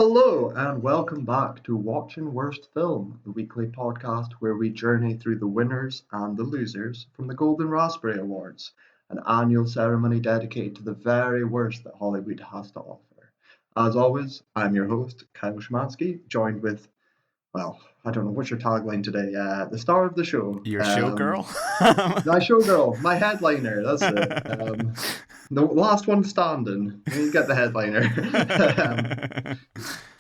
Hello and welcome back to Watching Worst Film, the weekly podcast where we journey through the winners and the losers from the Golden Raspberry Awards, an annual ceremony dedicated to the very worst that Hollywood has to offer. As always, I'm your host, Kyle Szymanski, joined with, well, I don't know, what's your tagline today? The star of the show. Your showgirl? My showgirl, my headliner, that's it. The last one standing. You get the headliner.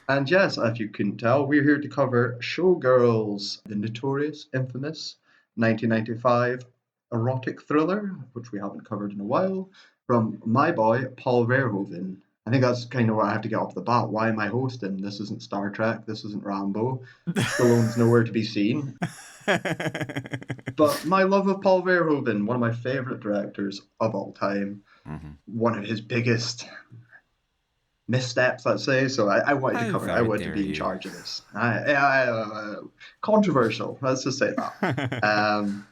And yes, if you couldn't tell, we're here to cover Showgirls, the notorious, infamous 1995 erotic thriller, which we haven't covered in a while, from my boy, Paul Verhoeven. I think that's kind of what I have to get off the bat. Why am I hosting? This isn't Star Trek. This isn't Rambo. Stallone's nowhere to be seen. But my love of Paul Verhoeven, one of my favourite directors of all time, one of his biggest missteps, let's say. So I wanted to cover it. I wanted to be in charge of this. Controversial, let's just say that.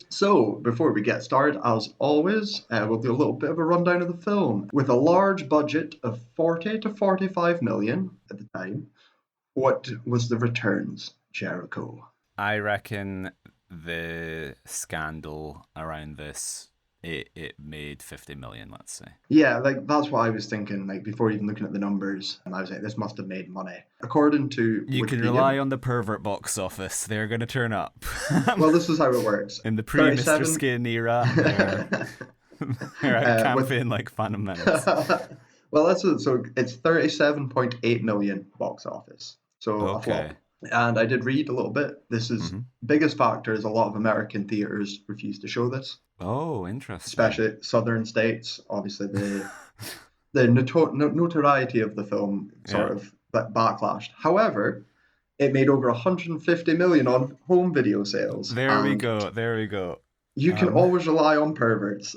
So before we get started, as always, we'll do a little bit of a rundown of the film. With a large budget of 40 to 45 million at the time, what was the returns, Jericho? I reckon the scandal around this, it made 50 million, let's say. Yeah, like that's what I was thinking, like before even looking at the numbers, and I was like, this must have made money. According to You Wikipedia, can rely on the pervert box office. They're going to turn up. Well, this is how it works. In the pre-Mr. Skin era, they're out camping like Phantom Menace. Well, so it's 37.8 million box office. So a flop. And I did read a little bit. This is biggest factor is a lot of American theaters refuse to show this. Oh, interesting. Especially southern states. Obviously, the notoriety of the film sort of backlashed. However, it made over 150 million on home video sales. There we go. You can always rely on perverts.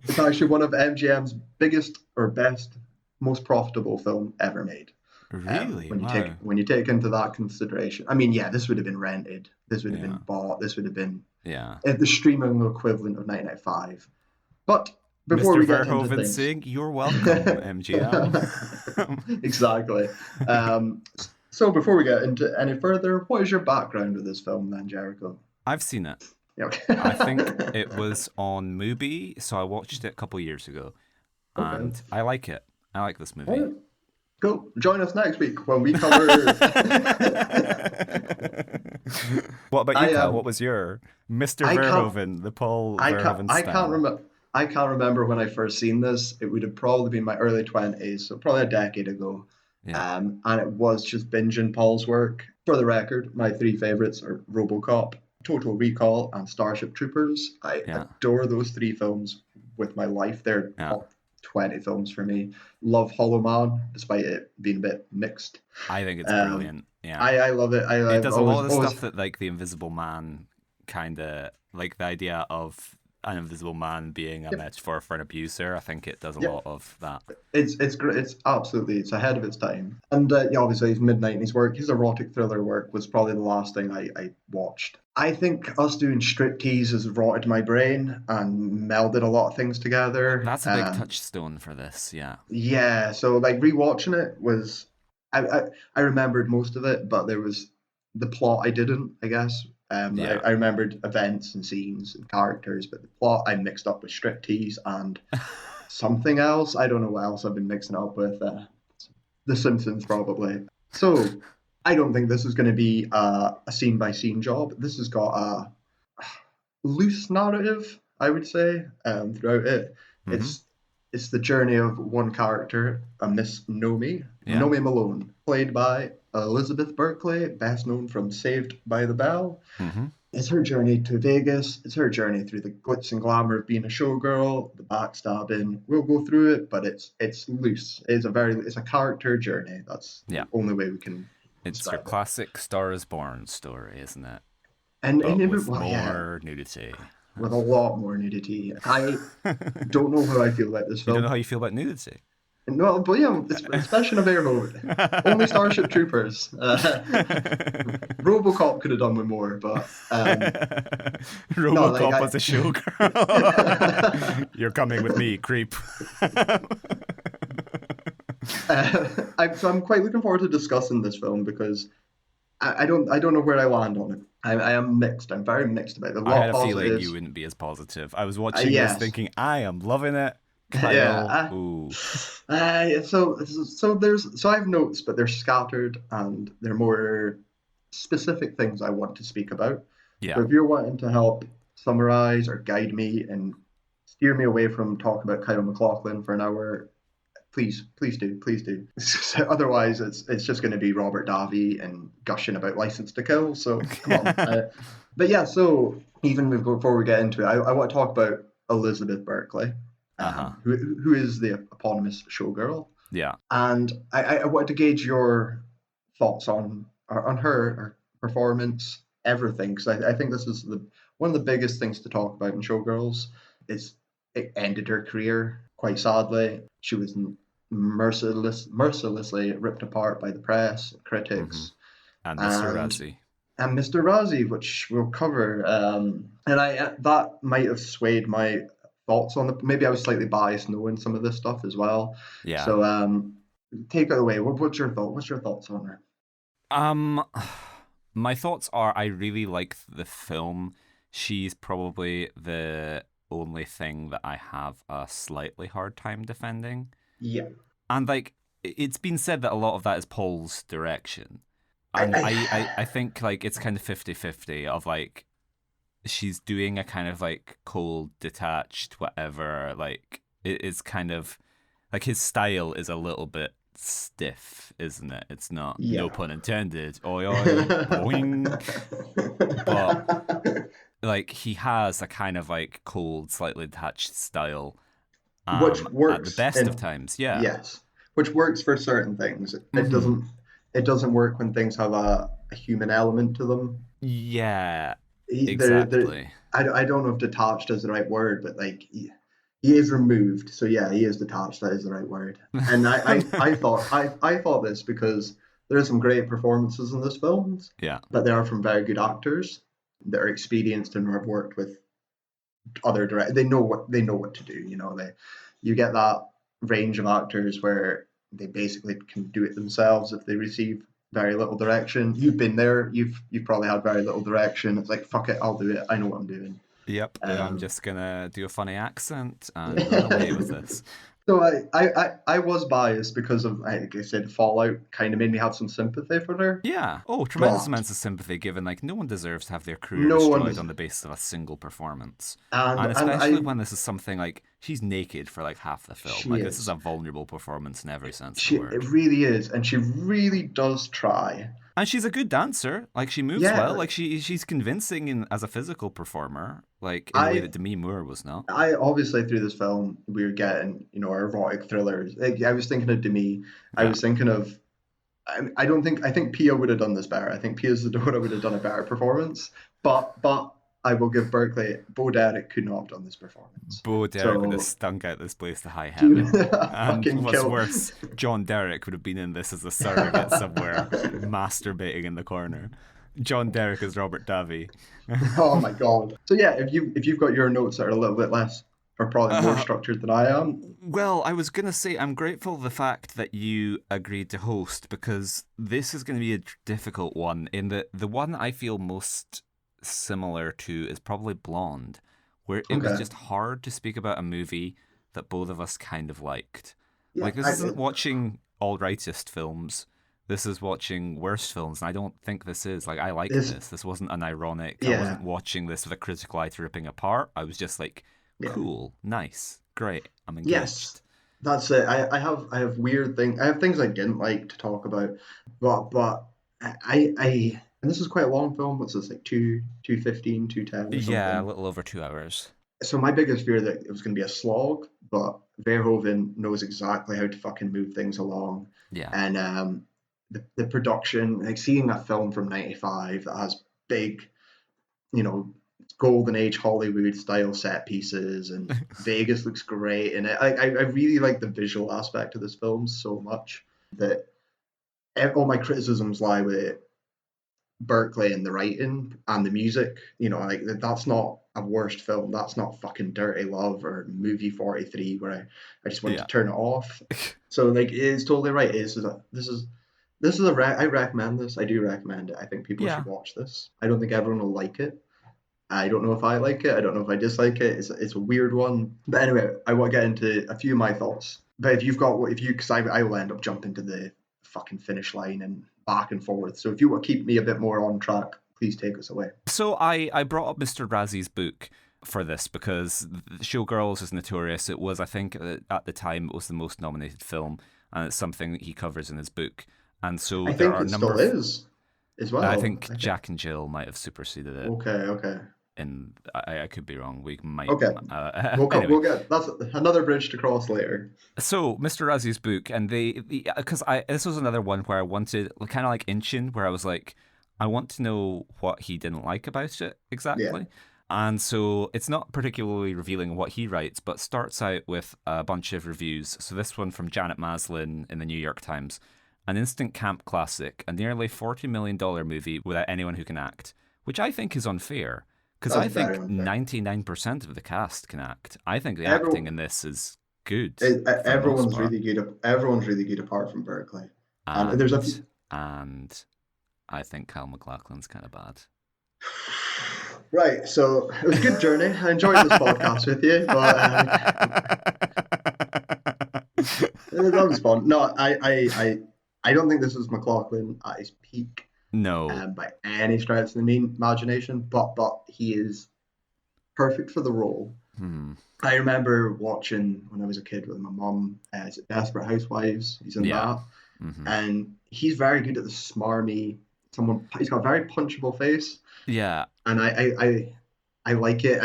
It's actually one of MGM's biggest or best, most profitable film ever made. Really? When you take into that consideration, I mean, yeah, this would have been rented, this would have been bought, this would have been the streaming equivalent of 1995. But before we get into things, saying, "You're welcome, MGM." Exactly. So before we get into any further, what is your background with this film, then, Jericho? I've seen it. Okay. I think it was on Mubi, so I watched it a couple years ago, and I like it. I like this movie. Right. Cool. Join us next week when we cover. What about you, Kyle? What was your Mr. Verhoeven, the Paul Verhoeven style? I can't remember when I first seen this. It would have probably been my early 20s, so probably a decade ago. Yeah. And it was just binging Paul's work. For the record, my three favorites are RoboCop, Total Recall, and Starship Troopers. I adore those three films with my life. They're top 20 films for me. Love Hollow Man, despite it being a bit mixed. I think it's brilliant. Yeah, I love it. It does a lot of stuff that like the Invisible Man kind of like the idea of an invisible man being a metaphor for an abuser. I think it does a lot of that. It's great. It's ahead of its time. And obviously his mid-90s work, his erotic thriller work was probably the last thing I watched. I think us doing Striptease has rotted my brain and melded a lot of things together. That's a big touchstone for this, yeah. Yeah, so like rewatching it was, I remembered most of it, but there was the plot I didn't, I guess. I remembered events and scenes and characters, but the plot I mixed up with Striptease and something else. I don't know what else I've been mixing up with. The Simpsons, probably. So I don't think this is going to be a scene-by-scene job. This has got a loose narrative, I would say, throughout it. It's the journey of one character, a Miss Nomi, Nomi Malone, played by Elizabeth Berkeley, best known from Saved by the Bell. It's her journey to Vegas. It's her journey through the glitz and glamour of being a showgirl, the backstabbing. We'll go through it, but it's loose. It's a character journey. That's the only way we can. It's your classic Star is Born story, isn't it? And with more nudity. With a lot more nudity. I don't know how I feel about this film. You don't know how you feel about nudity? No, but yeah, especially in a Verhoeven. Only Starship Troopers. RoboCop could have done with more, but RoboCop was a showgirl. You're coming with me, creep. So I'm quite looking forward to discussing this film because I don't know where I land on it. I am mixed. I'm very mixed about it. A I lot had of a feeling you positives. wouldn't be as positive. I was watching this Yes. thinking, I am loving it. Kyle, Yeah. ooh. So I have notes, but they're scattered and they're more specific things I want to speak about. Yeah. So if you're wanting to help summarize or guide me and steer me away from talking about Kyle MacLachlan for an hour, please do, please do. Otherwise, it's just going to be Robert Davi and gushing about License to Kill. So come on. But yeah, so even before we get into it, I want to talk about Elizabeth Berkeley, Uh-huh. who is the eponymous showgirl. Yeah. And I wanted to gauge your thoughts on her performance, everything, because I think this is one of the biggest things to talk about in Showgirls. Is it ended her career quite sadly. She was mercilessly ripped apart by the press, Mm-hmm. critics, And Mr. and Razzie. and Mr. Razzie, which we'll cover. And I that might have swayed my thoughts on the. Maybe I was slightly biased knowing some of this stuff as well. Yeah. So take it away. What's your thought? What's your thoughts on her? Um, my thoughts are I really like the film. She's probably the only thing that I have a slightly hard time defending. Yeah, And like it's been said that a lot of that is Paul's direction. I, And I I think like it's kind of 50-50 of like she's doing a kind of like cold, detached, whatever. Like it is kind of like his style is a little bit stiff, isn't it? It's not, no yeah. pun intended, oi oi, boing. But like he has a kind of like cold, slightly detached style. Which At the works best of and times, yeah. yes, which works for certain things. It Mm-hmm. doesn't work when things have a human element to them. Yeah, They're exactly. I don't know if detached is the right word, but like he is removed. So yeah, he is detached. That is the right word. And I thought this because there are some great performances in this film, Yeah. but they are from very good actors that are experienced and have worked with other direct. They know what to do. You know, you get that range of actors where they basically can do it themselves if they receive very little direction. You've been there. You've probably had very little direction. It's like fuck it, I'll do it. I know what I'm doing. Yep, I'm Um, just gonna do a funny accent and run away with this. so I was biased because of like I said, Fallout kind of made me have some sympathy for her, Yeah. Oh, tremendous but amounts of sympathy given like no one deserves to have their career no one destroyed does. on the basis of a single performance. And And especially I when this is something like she's naked for like half the film. she Like this is is a vulnerable performance in every sense of the she it word. really is, and she really does try. And she's a good dancer. Like she moves Yeah, well. Like she's convincing as a physical performer, like in a way I that Demi Moore was not. I obviously through this film we were getting our erotic thrillers. Like, I was thinking of Demi. I Yeah. was thinking of. I don't think. I think Pia would have done this better. I think Pia Zadora would have done a better performance. But I will give Berkeley. Bo Derek could not have done this performance. Bo Derek would have So stunk out this place to high do heaven. And fucking what's kill. worse, John Derek would have been in this as a surrogate somewhere, masturbating in the corner. John Derek is Robert Davi. Oh my god. So yeah, if you've got your notes that are a little bit less or probably more Uh, structured than I am. well, I was going to say I'm grateful for the fact that you agreed to host because this is going to be a difficult one. In the one I feel most similar to is probably Blonde, where it was Okay. just hard to speak about a movie that both of us kind of liked. Yeah. Like, this isn't watching all rightist films. This is watching worst films, and I don't think this is. Like, I like Is this. This wasn't an ironic. I yeah. wasn't watching this with a critical eye to ripping apart. I was just like, Yeah. cool, nice, great, I'm Yes. engaged. That's it. I have weird things. I have things I didn't like to talk about, but I and this is quite a long film. What's this like 2:15, 2:10 or Yeah, a something? little over 2 hours. So my biggest fear that it was going to be a slog, but Verhoeven knows exactly how to fucking move things along, Yeah. and the production, like seeing a film from '95 that has big, you know, golden age Hollywood style set pieces, and Vegas looks great in it. I really like the visual aspect of this film so much that all my criticisms lie with it Berkeley and the writing and the music. You know, like that's not a worst film. That's not fucking Dirty Love or Movie 43 where I just want to Yeah. turn it off. So like, it is totally right. I recommend this. I do recommend it. I think people Yeah. should watch this. I don't think everyone will like it. I don't know if I like it. I don't know if I dislike it. It's a weird one. But anyway, I want to get into a few of my thoughts. But because I will end up jumping to the fucking finish line and back and forth. So if you want to keep me a bit more on track, please take us away. So I brought up Mr. Razzie's book for this because Showgirls is notorious. It was, I think, at the time, it was the most nominated film, and it's something that he covers in his book. And so I there think are a it number still is as well. I think Jack and Jill might have superseded it. Okay. And I could be wrong. We might. Okay. Anyway. We'll get that's another bridge to cross later. So Mr. Razzie's book, and because this was another one where I wanted kind of like Inchin, where I was like, I want to know what he didn't like about it exactly. Yeah. And so it's not particularly revealing what he writes, but starts out with a bunch of reviews. So this one from Janet Maslin in the New York Times. An instant camp classic, a nearly $40 million movie without anyone who can act, which I think is unfair. Because I think 99% of the cast can act. I think the acting in this is good. Everyone's really good. Everyone's really good apart from Berkeley. And there's and I think Kyle MacLachlan's kind of bad. Right, so it was a good journey. I enjoyed this podcast with you, but that was fun. No, I don't think this is MacLachlan at his peak. No, by any stretch of the imagination, but he is perfect for the role. I remember watching when I was a kid with my mum. Is it Desperate Housewives? He's in that, and he's very good at the smarmy. He's got a very punchable face. Yeah, and I like it.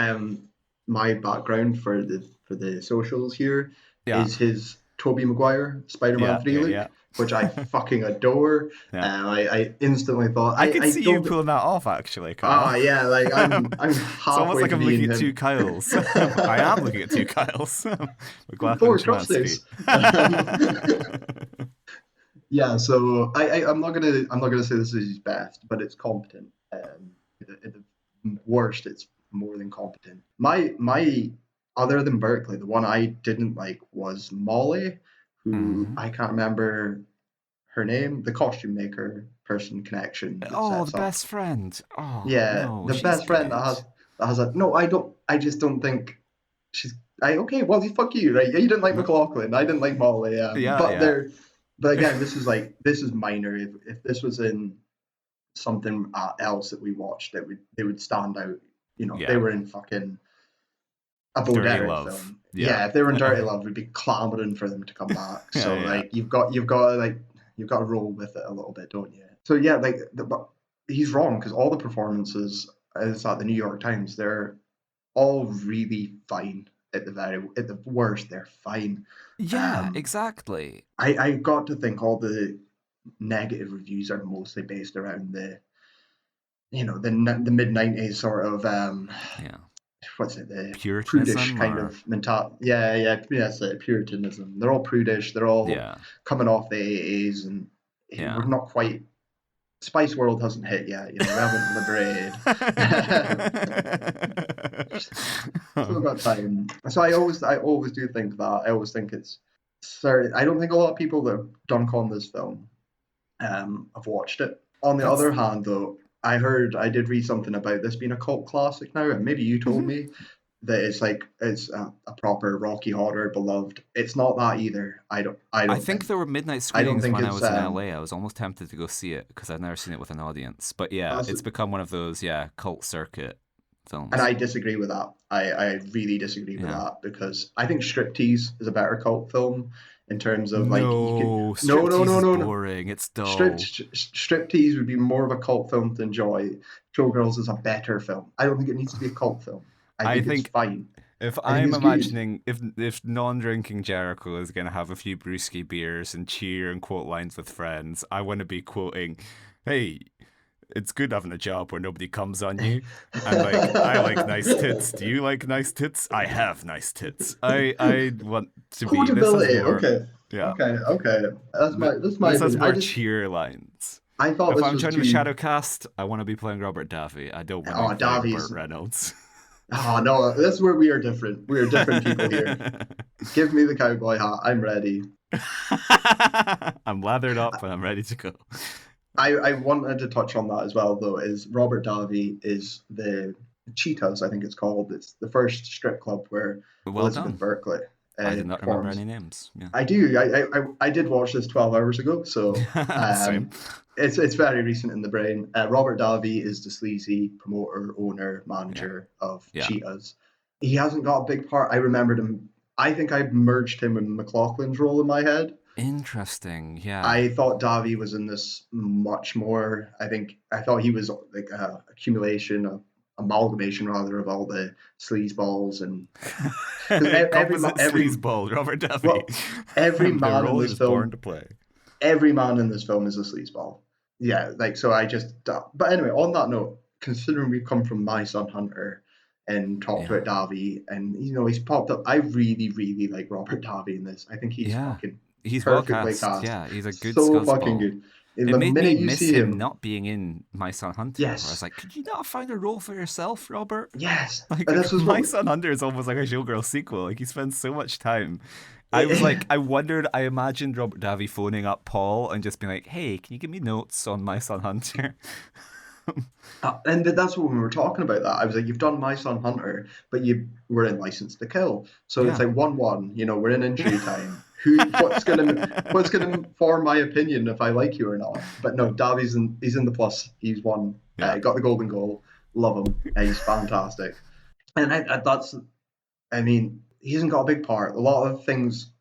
My background for the socials here is his Tobey Maguire Spider-Man 3 look. Which I fucking adore. I instantly thought I could see you pulling that off actually, Kyle. Yeah, like I'm halfway. It's almost like I'm looking at two Kyles. I am looking at two Kyles. Four crossface. Yeah, so I'm not gonna say this is his best, but it's competent. At the worst, it's more than competent. My other than Berkeley, the one I didn't like was Molly. Who I can't remember her name, the costume maker person connection. The best friend. Oh, yeah, no, the best friend that has a. No, I just don't think she's. Okay, well, fuck you, right? You didn't like MacLachlan, I didn't like Molly. But again, this is minor. If this was in something else that we watched, they would stand out. You know, they were in fucking a Bo Derek film. Yeah, if they were in Dirty Love, we'd be clamoring for them to come back. So like you've got to roll with it a little bit, don't you? So yeah, but he's wrong because all the performances at the New York Times, they're all really fine. At the worst, they're fine. Yeah, exactly. I got to think all the negative reviews are mostly based around the mid-90s sort of what's it, the prudish kind of mentality. Yes, Puritanism. They're all prudish. They're all coming off the 80s, and we're not quite. Spice World hasn't hit yet. We haven't liberated. Still got time. So I always do think that. I always think it's certain. I don't think a lot of people that have done this film have watched it. On the other hand, though, I did read something about this being a cult classic now, and maybe you told me that it's a proper Rocky Horror beloved. It's not that either. I think there were midnight screenings when I was in LA. I was almost tempted to go see it because I'd never seen it with an audience. But yeah, it's become one of those cult circuit films. And I disagree with that. I really disagree with that because I think Striptease is a better cult film. In terms of Striptease is boring. It's dull. Striptease would be more of a cult film to enjoy. Showgirls is a better film. I don't think it needs to be a cult film. I think it's fine. If I'm imagining if non-drinking Jericho is going to have a few brewski beers and cheer and quote lines with friends, I want to be quoting, "Hey, it's good having a job where nobody comes on you." And I like nice tits. Do you like nice tits? I have nice tits. I want to be quotability. More, okay. Yeah. Okay. That's my. This has more cheer lines. I thought If this I'm was trying to too. shadow cast, I want to be playing Robert Davi. I don't want to Oh, be playing Burt Davi's. Reynolds. Oh no, that's where we are different. We are different people here. Give me the cowboy hat. I'm ready. I'm lathered up and I'm ready to go. I wanted to touch on that as well, though. Is Robert Davi is the Cheetahs, I think it's called. It's the first strip club where Well Elizabeth done. Berkeley I did not remember performs. any names. Yeah. I do. I did watch this 12 hours ago, so Same. it's very recent in the brain. Robert Davi is the sleazy promoter, owner, Yeah. manager of Yeah. Cheetahs. He hasn't got a big part. I remembered him. I think I merged him in McLaughlin's role in my head. Interesting. Yeah. I thought Davi was in this much more. I thought he was like a accumulation, of amalgamation rather, of all the sleazeballs and because Composite sleazeball, Robert Duffy. well every The man in role he this was born to film, play. every man in this film is a sleazeball. Yeah, like so. But anyway, on that note, considering we've come from My Son Hunter and talked Yeah. about Davi, and he's popped up. I really, really like Robert Davi in this. I think he's Yeah. fucking He's well perfectly cast. cast. Yeah. He's a good So fucking scuzzball. good. It The made me minute you miss see him him, not being in My Son Hunter, where I was yes, like, could you not find a role for yourself, Robert? yes. And Like, this was My what, Son Hunter is almost like a Showgirls sequel. Like, he spends so much time. I was like, I imagined Robert Davi phoning up Paul and just being like, hey, can you give me notes on My Son Hunter? and that's what we were talking about. That I was like, you've done My Son Hunter, but you were in License to Kill, so it's Yeah. like 1-1. We're in injury time. What's gonna form my opinion if I like you or not? But no, he's in the plus. He's won. Yeah. Got the golden goal. Love him. He's fantastic. And I mean, he hasn't got a big part. A lot of things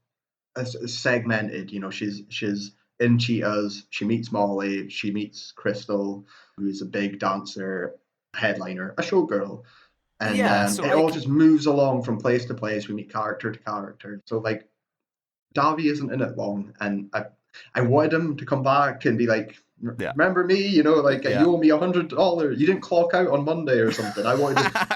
segmented. She's in Cheetahs. She meets Molly. She meets Crystal, who's a big dancer, headliner, a showgirl, and Yeah. So, it all like, just moves along from place to place. We meet character to character. So like, Davi isn't in it long, and I wanted him to come back and be like, yeah. remember me? Like Yeah. you owe me $100. You didn't clock out on Monday or something. I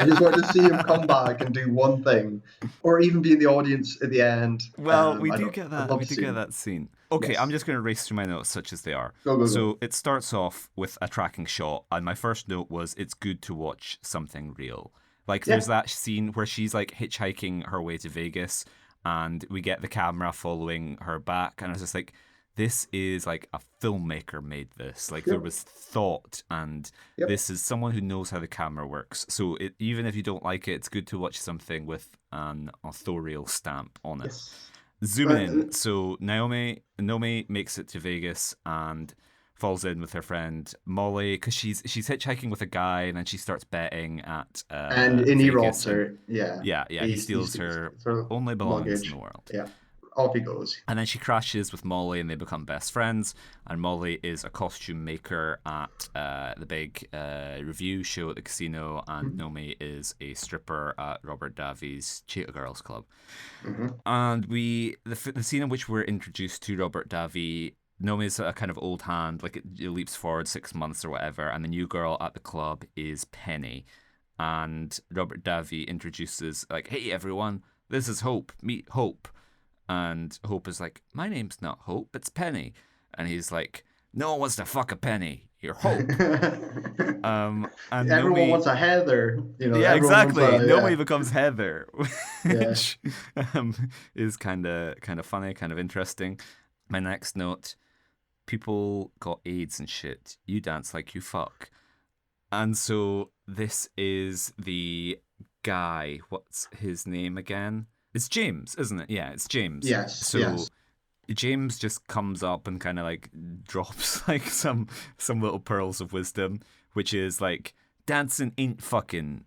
just wanted to see him come back and do one thing, or even be in the audience at the end. Well, we I do don't. get I'd that. love We to do see get him. that scene. Okay, I'm Yes. just going to race through my notes such as they are. Go go go. So it starts off with a tracking shot, and my first note was it's good to watch something real. Like there's Yeah. that scene where she's like hitchhiking her way to Vegas, and we get the camera following her back, and I was just like, this is like a filmmaker made this. Like there Yep. was thought, and Yep. this is someone who knows how the camera works. So even if you don't like it, it's good to watch something with an authorial stamp on it. Yes. Zooming Uh, in, so Nomi makes it to Vegas and falls in with her friend Molly because she's hitchhiking with a guy, and then she starts betting at and he robs Vegas, and her. Yeah. he He steals steals her her only belongings in the luggage. world. Yeah. Off he goes. And then she crashes with Molly, and they become best friends. And Molly is a costume maker at the big review show at the casino, and Mm-hmm. Nomi is a stripper at Robert Davi's Cheetah Girls Club. Mm-hmm. And the scene in which we're introduced to Robert Davi, Nomi's a kind of old hand, like it leaps forward 6 months or whatever, and the new girl at the club is Penny. And Robert Davi introduces, like, hey everyone, this is Hope, meet Hope. And Hope is like, my name's not Hope, it's Penny. And he's like, no one wants to fuck a Penny, you're Hope. And Everyone Nomi, wants a Heather. yeah, Everyone wants exactly. Nomi yeah. becomes Heather, Yeah. which is kind of funny, kind of interesting. My next note: people got AIDS and shit. You dance like you fuck, and so this is the guy. What's his name again? It's James, isn't it? Yeah, it's James. Yes. So Yes. James just comes up and kind of like drops like some little pearls of wisdom, which is like dancing ain't fucking,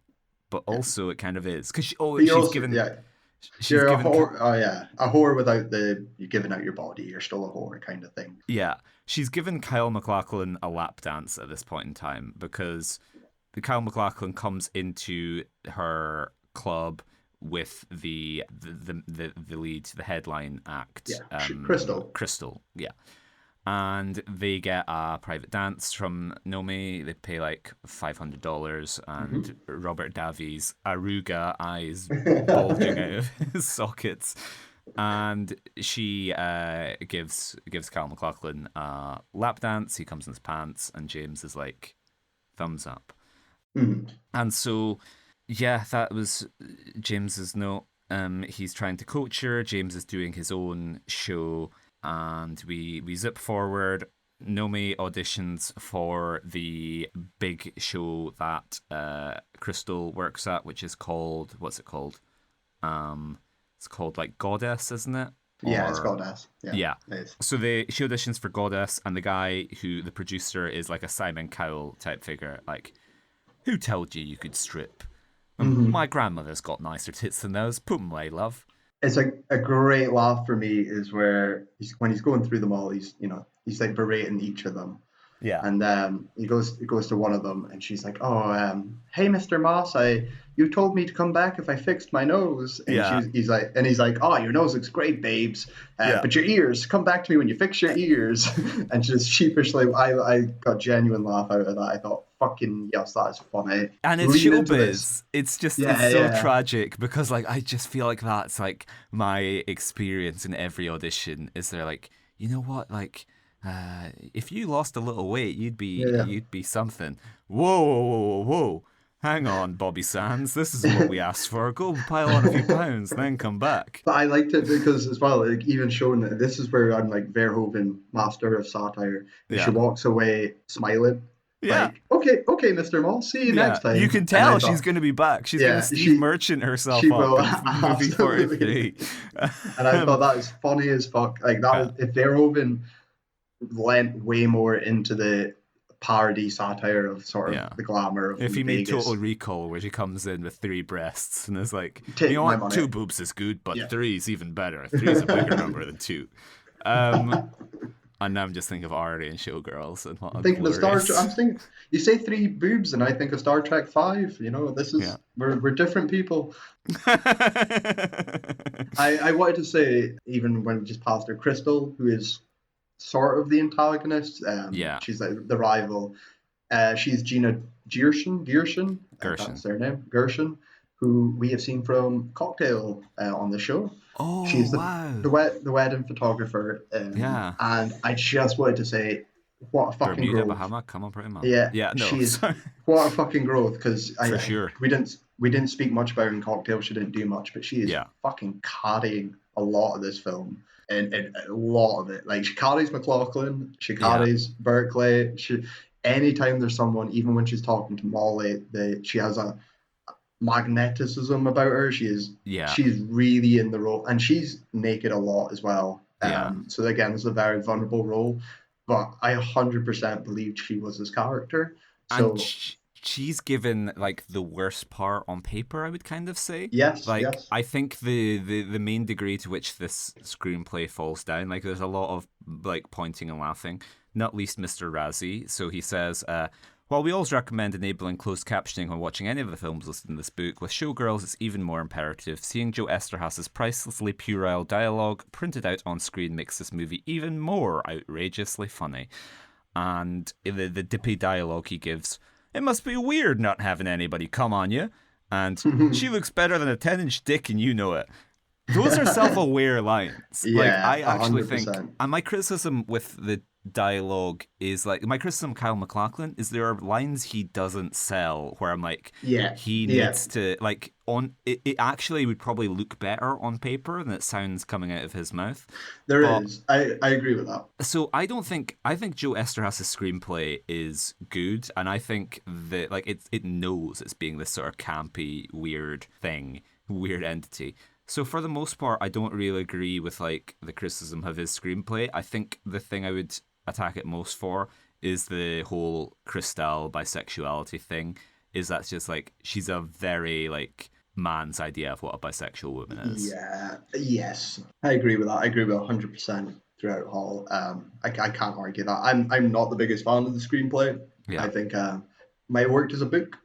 but also it kind of is because But you're she's also given yeah. she's You're a given whore. Oh yeah, a whore without you giving out your body. You're still a whore, kind of thing. yeah, she's given Kyle MacLachlan a lap dance at this point in time because the Kyle MacLachlan comes into her club with the lead, the headline act, Yeah. Crystal. Crystal, yeah. And they get a private dance from Nomi. They pay like $500, and Robert Davi's Aruga eyes bulging out of his sockets And she gives Cal MacLachlan a lap dance. He comes in his pants, and James is like, thumbs up. And so, yeah, that was James's note. He's trying to coach her. James is doing his own show, and we zip forward. Nomi auditions for the big show that Crystal works at, which is called, what's it called? It's called like Goddess, isn't it? Yeah, it's Goddess. Yeah. It is. So she auditions for Goddess, and the guy the producer is like a Simon Cowell type figure. Like, who told you could strip? My grandmother's got nicer tits than those. Put 'em away, love. It's a great laugh for me is where when he's going through them all, he's like berating each of them. Yeah. And he goes to one of them, and she's like, "Oh, hey, Mr. Moss, you told me to come back if I fixed my nose." And he's like, "Oh, your nose looks great, babes. But your ears, come back to me when you fix your ears." And just sheepishly, I got genuine laugh out of that. I thought, "Fucking yes, that is funny." And it's showbiz. It's just it's so tragic because like I just feel like that's like my experience in every audition. Is they're like, you know what, like. If you lost a little weight, you'd be something. Whoa. Hang on, Bobby Sands. This is what we asked for. Go pile on a few pounds, then come back. But I liked it because as well, like even showing that this is where I'm like Verhoeven, master of satire. She walks away smiling. Yeah. Like, okay, Mr. Moss, see you next time. You can tell she's going to be back. She's going to Steve Merchant herself up in movie 43. And I thought that was funny as fuck. Like that, if Verhoeven lent way more into the parody satire of sort of the glamour of if he made Vegas. Total Recall where she comes in with 3 breasts and is like, you know what, 2 boobs is good, but 3 is even better. 3 is a bigger number than 2. And now I'm just thinking of Ari and Showgirls and what I'm thinking of Star Trek. I'm thinking you say 3 boobs and I think of Star Trek 5. You know, this is we're different people. I wanted to say, even when we just passed her, Crystal, who is sort of the antagonist. She's like the rival. She's Gina Gershon. That's their name. Gershon, who we have seen from Cocktail on the show. Oh, she's wow. the wedding photographer. And I just wanted to say, what a fucking Bermuda, growth. Bahama, come on, pretty much. Yeah, no. What a fucking growth, because we didn't speak much about her in Cocktail. She didn't do much, but she is fucking carrying a lot of this film. And a lot of it, like she carries MacLachlan, she carries Berkeley. Anytime there's someone, even when she's talking to Molly, she has a magneticism about her. She's really in the role, and she's naked a lot as well. So again, it's a very vulnerable role, but I 100% believed she was his character. So. And she's given like the worst part on paper, I would kind of say. Yes. I think the main degree to which this screenplay falls down, like there's a lot of like pointing and laughing, not least Mr. Razzie. So he says, while we always recommend enabling closed captioning when watching any of the films listed in this book, with Showgirls it's even more imperative. Seeing Joe Esterhazy's pricelessly puerile dialogue printed out on screen makes this movie even more outrageously funny. And the dippy dialogue he gives, "It must be weird not having anybody come on you," and "she looks better than a 10-inch dick and you know it." Those are self-aware lines. Yeah, like I actually 100%. think, and my criticism with the dialogue is like, my criticism of Kyle MacLachlan is there are lines he doesn't sell where I'm like, he needs to, like, on it actually would probably look better on paper than it sounds coming out of his mouth. There is. I agree with that. So I think Joe Esterhazy's screenplay is good, and I think that like it knows it's being this sort of campy, weird thing, weird entity. So for the most part, I don't really agree with like the criticism of his screenplay. I think the thing I would attack it most for is the whole Crystal bisexuality thing. Is that's just like, she's a very like man's idea of what a bisexual woman is. Yeah, yes, I agree with that. I agree with 100% throughout Hall. I can't argue that. I'm not the biggest fan of the screenplay. I think might have worked as a book.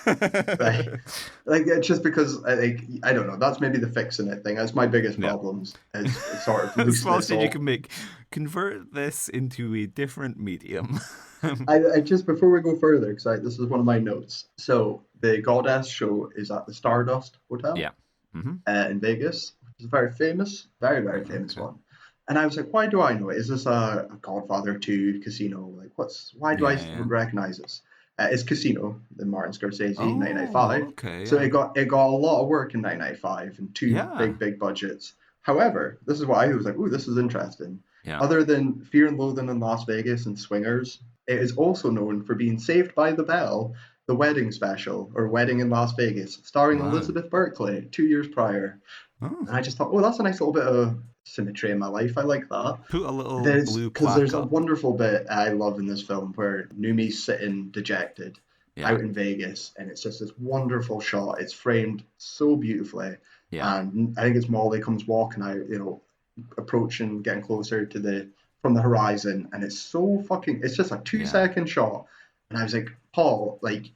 like it's just because I don't know. That's maybe the fixing it thing. That's my biggest problems. Is sort of the small thing you can convert this into a different medium. I just, before we go further, because this is one of my notes. So the Goddess show is at the Stardust Hotel. Yeah. In Vegas, which It's a very, very famous Okay. one. And I was like, why do I know it? Is this a Godfather 2 Casino? Like, why do I Yeah. recognize this? It's Casino, the Martin Scorsese, Oh, 1995. okay, So yeah. it got a lot of work in 1995 and two Yeah. big budgets. However, this is why I was like, ooh, this is interesting. Yeah. Other than Fear and Loathing in Las Vegas and Swingers, it is also known for being Saved by the Bell, the wedding special, or Wedding in Las Vegas, starring Wow. Elizabeth Berkley 2 years prior. Oh. And I just thought, oh, that's a nice little bit of symmetry in my life. I like that. Put a little There's blue because plaque there's a up. wonderful bit I love in this film where Numi's sitting dejected Yeah. out in Vegas, and it's just this wonderful shot. It's framed so beautifully, Yeah. and I think it's Molly comes walking out, approaching, getting closer to the from the horizon, and it's so fucking. It's just a two Yeah. second shot, and I was like, Paul, like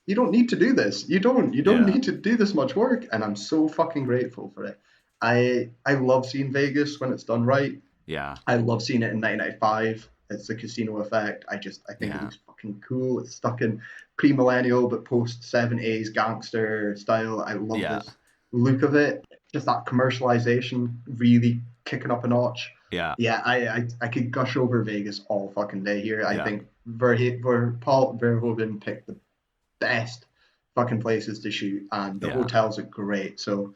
you don't need to do this. You don't Yeah. need to do this much work, and I'm so fucking grateful for it. I love seeing Vegas when it's done right. Yeah. I love seeing it in 1995. It's the casino effect. I think it Yeah. looks fucking cool. It's stuck in pre-millennial but post 70s gangster style. I love Yeah. this look of it. Just that commercialization really kicking up a notch. Yeah. Yeah, I could gush over Vegas all fucking day here. I Yeah. think Paul Verhoeven picked the best fucking places to shoot, and the Yeah. hotels are great. So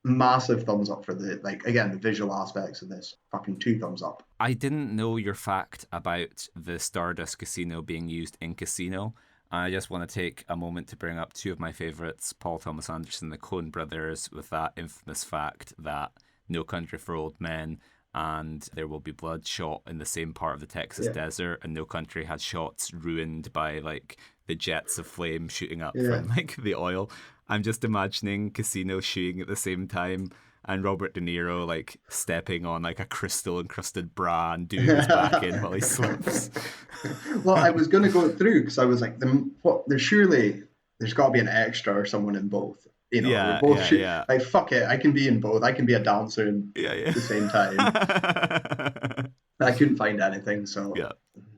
massive thumbs up for the visual aspects of this. Fucking 2 thumbs up. I didn't know your fact about the Stardust Casino being used in Casino. I just want to take a moment to bring up two of my favourites, Paul Thomas Anderson, the Coen brothers, with that infamous fact that No Country for Old Men and There Will Be Blood shot in the same part of the Texas Yeah. desert, and No Country had shots ruined by like the jets of flame shooting up Yeah. from like the oil. I'm just imagining Casino shooting at the same time and Robert De Niro like stepping on like a crystal encrusted bra and doing his back in while he slips. Well, I was going to go through because I was like, there's got to be an extra or someone in both. They're Yeah, both yeah, yeah. like fuck it. I can be in both. I can be a dancer Yeah, at the same time. yeah. But I couldn't find anything, so Yeah,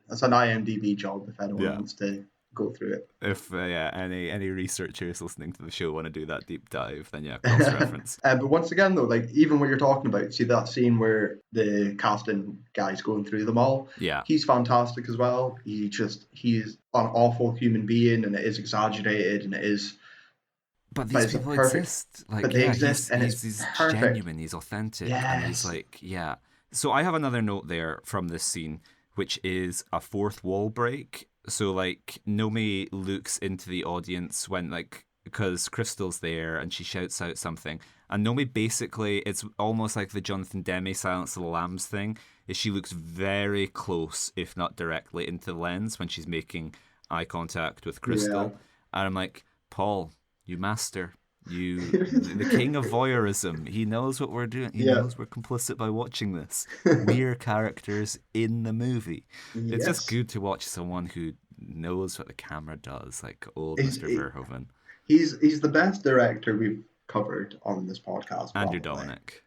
that's an IMDb job if anyone yeah. wants to go through it. If any researchers listening to the show want to do that deep dive, then yeah, cross reference. But once again, though, like even what you're talking about, see that scene where the casting guy's going through them all. Yeah, He's fantastic as well. He's an awful human being, and it is exaggerated, and it is. but But these it's a people perfect. exist. Like, But they yeah, exist, and it's he's perfect. genuine, he's authentic, and he's Yes. like, yeah. So I have another note there from this scene, which is a fourth wall break. So like Nomi looks into the audience when like because Crystal's there and she shouts out something, and Nomi basically it's almost like the Jonathan Demme Silence of the Lambs thing. Is she looks very close, if not directly, into the lens when she's making eye contact with Crystal, and I'm like, Paul, you master. The king of voyeurism. He knows what we're doing. He knows we're complicit by watching this. We're characters in the movie. Yes. It's just good to watch someone who knows what the camera does, like old Mr. Verhoeven. He's the best director we've covered on this podcast. Andrew probably. Dominic.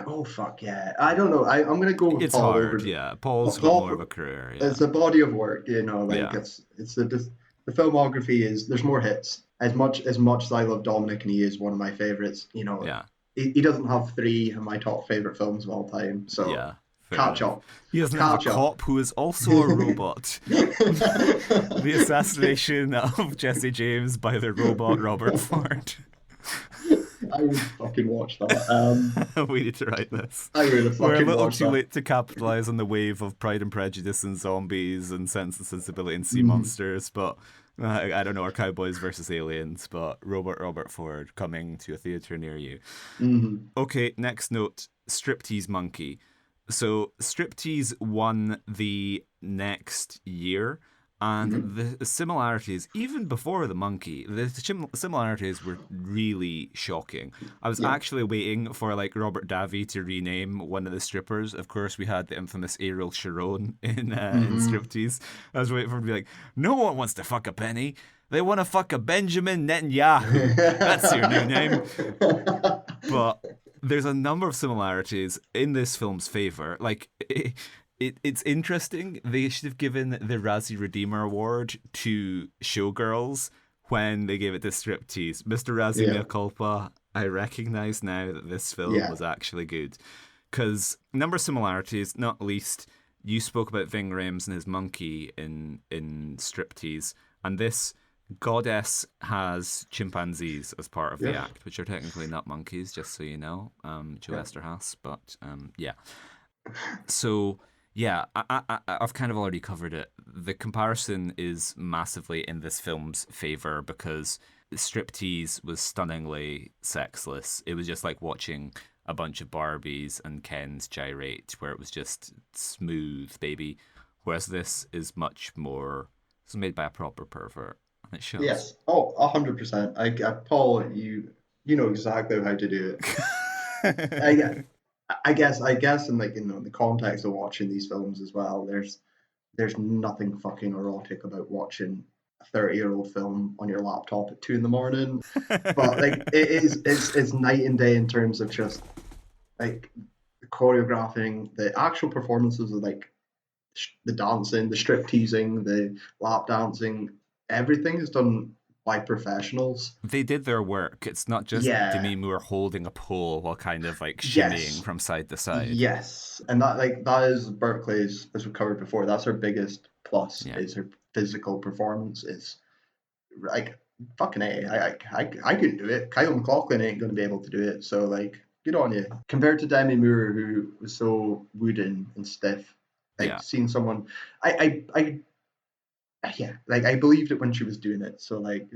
Oh fuck yeah! I don't know. I'm gonna go with It's Paul hard, over. yeah. Paul's got Paul, more of a career. Yeah. It's a body of work, like Yeah. it's the filmography is there's more hits. As much as I love Dominic and he is one of my favorites, Yeah. he doesn't have 3 of my top favorite films of all time. So Yeah. catch up. He doesn't have a cop who is also a robot. The assassination of Jesse James by the robot Robert Ford. I would fucking watch that. We need to write this. I would have fucking We're a little watch too that. late to capitalize on the wave of Pride and Prejudice and zombies and Sense and Sensibility and sea monsters, but I don't know, our Cowboys versus Aliens, but Robert Ford coming to a theatre near you. Mm-hmm. Okay, next note, Striptease Monkey. So Striptease won the next year, and the similarities, even before the monkey, the similarities were really shocking. I was actually waiting for like Robert Davi to rename one of the strippers. Of course, we had the infamous Ariel Sharon in Striptease. I was waiting for him to be like, no one wants to fuck a penny. They want to fuck a Benjamin Netanyahu. That's your new name. But there's a number of similarities in this film's favor. Like, it's interesting. They should have given the Razzie Redeemer Award to Showgirls when they gave it to Striptease. Mr. Razzie mea culpa. I recognize now that this film Yeah. was actually good. Because number of similarities, not least, you spoke about Ving Rhames and his monkey in Striptease, and this goddess has chimpanzees as part of the Yes. act, which are technically not monkeys, just so you know, Joe Yeah. Esterhaas. But yeah, so yeah, I've kind of already covered it. The comparison is massively in this film's favor because Striptease was stunningly sexless. It was just like watching a bunch of Barbies and Kens gyrate, where it was just smooth, baby. Whereas this is much more. It's made by a proper pervert, and it shows. Yes. Oh, 100%. Paul, you know exactly how to do it. I, I guess, in like in the context of watching these films as well, there's nothing fucking erotic about watching a 30-year-old film on your laptop at 2 in the morning. But like it's night and day in terms of just like the choreographing, the actual performances of like the dancing, the strip teasing, the lap dancing, everything is done by professionals. They did their work. It's not just Yeah. Demi Moore holding a pole while kind of like shimmying Yes. from side to side. Yes. And that is Berkeley's, as we covered before, that's her biggest plus Yeah. is her physical performance. Is like fucking A. I couldn't do it. Kyle MacLachlan ain't gonna be able to do it. So like good on you. Compared to Demi Moore, who was so wooden and stiff, like Yeah. seeing someone yeah, like I believed it when she was doing it. So like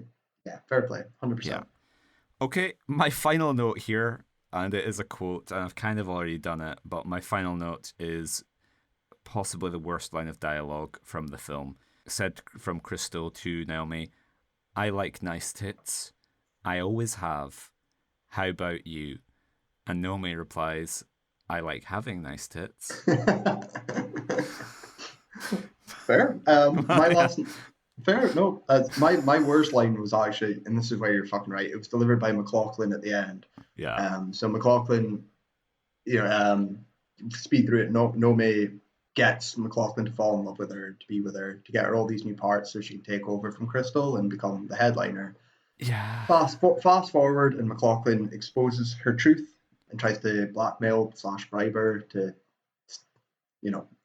yeah, fair play, Yeah. 100%. Okay, my final note here, and it is a quote, and I've kind of already done it, but my final note is possibly the worst line of dialogue from the film. Said from Crystal to Naomi, I like nice tits. I always have. How about you? And Naomi replies, I like having nice tits. Fair. My last fair. No, my worst line was actually, and this is where you're fucking right. It was delivered by MacLachlan at the end. Yeah. So MacLachlan, speed through it. No, Nomi gets MacLachlan to fall in love with her, to be with her, to get her all these new parts so she can take over from Crystal and become the headliner. Yeah. Fast forward, and MacLachlan exposes her truth and tries to blackmail / bribe her to,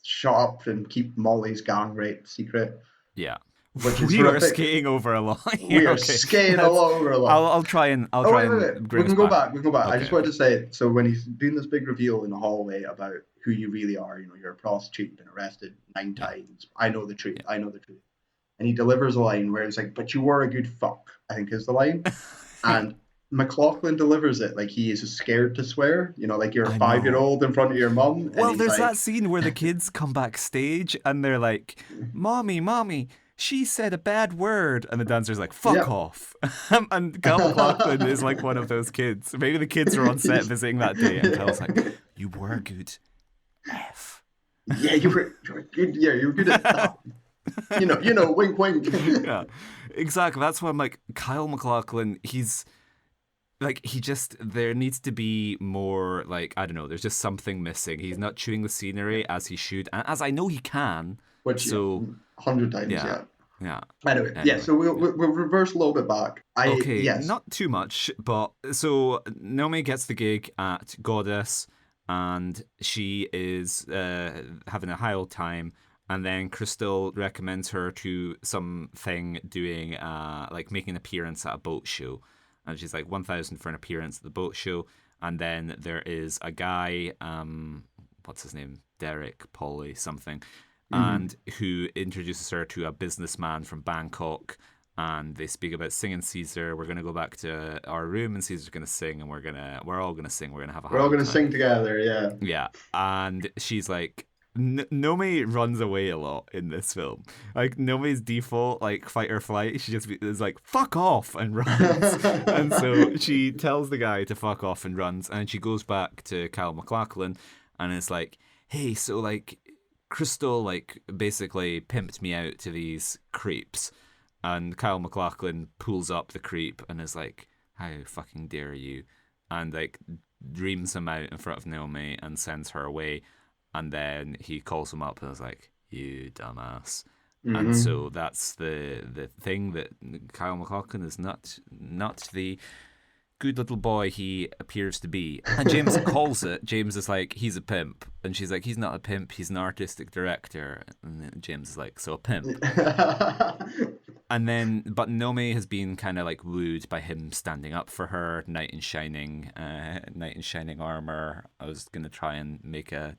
shut up and keep Molly's gang rape secret, Yeah. which is We are horrific. skating over a line We here. are Okay. skating all over a lot. I'll try and Oh wait. We bring us can go back. back. We can go back. I Okay, just wanted okay. to say, so when he's doing this big reveal in the hallway about who you really are, you're a prostitute, been arrested 9 times. I know the truth. Yeah. I know the truth. And he delivers a line where he's like, "But you were a good fuck," I think is the line. And MacLachlan delivers it like he is scared to swear. Like you're a I 5-year know. old in front of your mum, and Well, he's there's that like, scene where the kids come backstage and they're like, Mommy, she said a bad word. And the dancer's like, fuck "Yep." off. And Kyle MacLachlan is like one of those kids. Maybe the kids were on set visiting that day and Kyle's like, you were good. F. Yeah, you were good. Yeah, you were good at that. Wink, wink. Yeah, exactly. That's why I'm like, Kyle MacLachlan, he's like, there needs to be more, like, I don't know, there's just something missing. He's not chewing the scenery as he should, and as I know he can. Which, So, 100 times, yeah, yeah. yeah. Anyway, yeah. So we'll reverse a little bit back. Okay, Yes. not too much, but so Nomi gets the gig at Goddess, and she is having a high old time. And then Crystal recommends her to something doing, like making an appearance at a boat show. And she's like 1,000 for an appearance at the boat show. And then there is a guy, what's his name? Derek, Polly, something, and who introduces her to a businessman from Bangkok. And they speak about singing Caesar. We're gonna go back to our room, and Caesar's gonna sing, and we're all gonna sing. We're gonna have a We're all hard going to time. sing together, yeah. Yeah, and she's like, Nomi runs away a lot in this film. Like Nomi's default, like fight or flight, she just is like fuck off and runs. And so she tells the guy to fuck off and runs, and she goes back to Kyle MacLachlan and is like, hey, so like Crystal like basically pimped me out to these creeps, and Kyle MacLachlan pulls up the creep and is like, how fucking dare you, and like reams him out in front of Naomi and sends her away. And then he calls him up and is like, you dumbass. And so that's the thing, that Kyle MacLachlan is not the good little boy he appears to be. And James calls it. James is like, he's a pimp. And she's like, he's not a pimp, he's an artistic director. And then James is like, so a pimp. And then, but Nomi has been kind of like wooed by him standing up for her, knight in shining armor. I was going to try and make a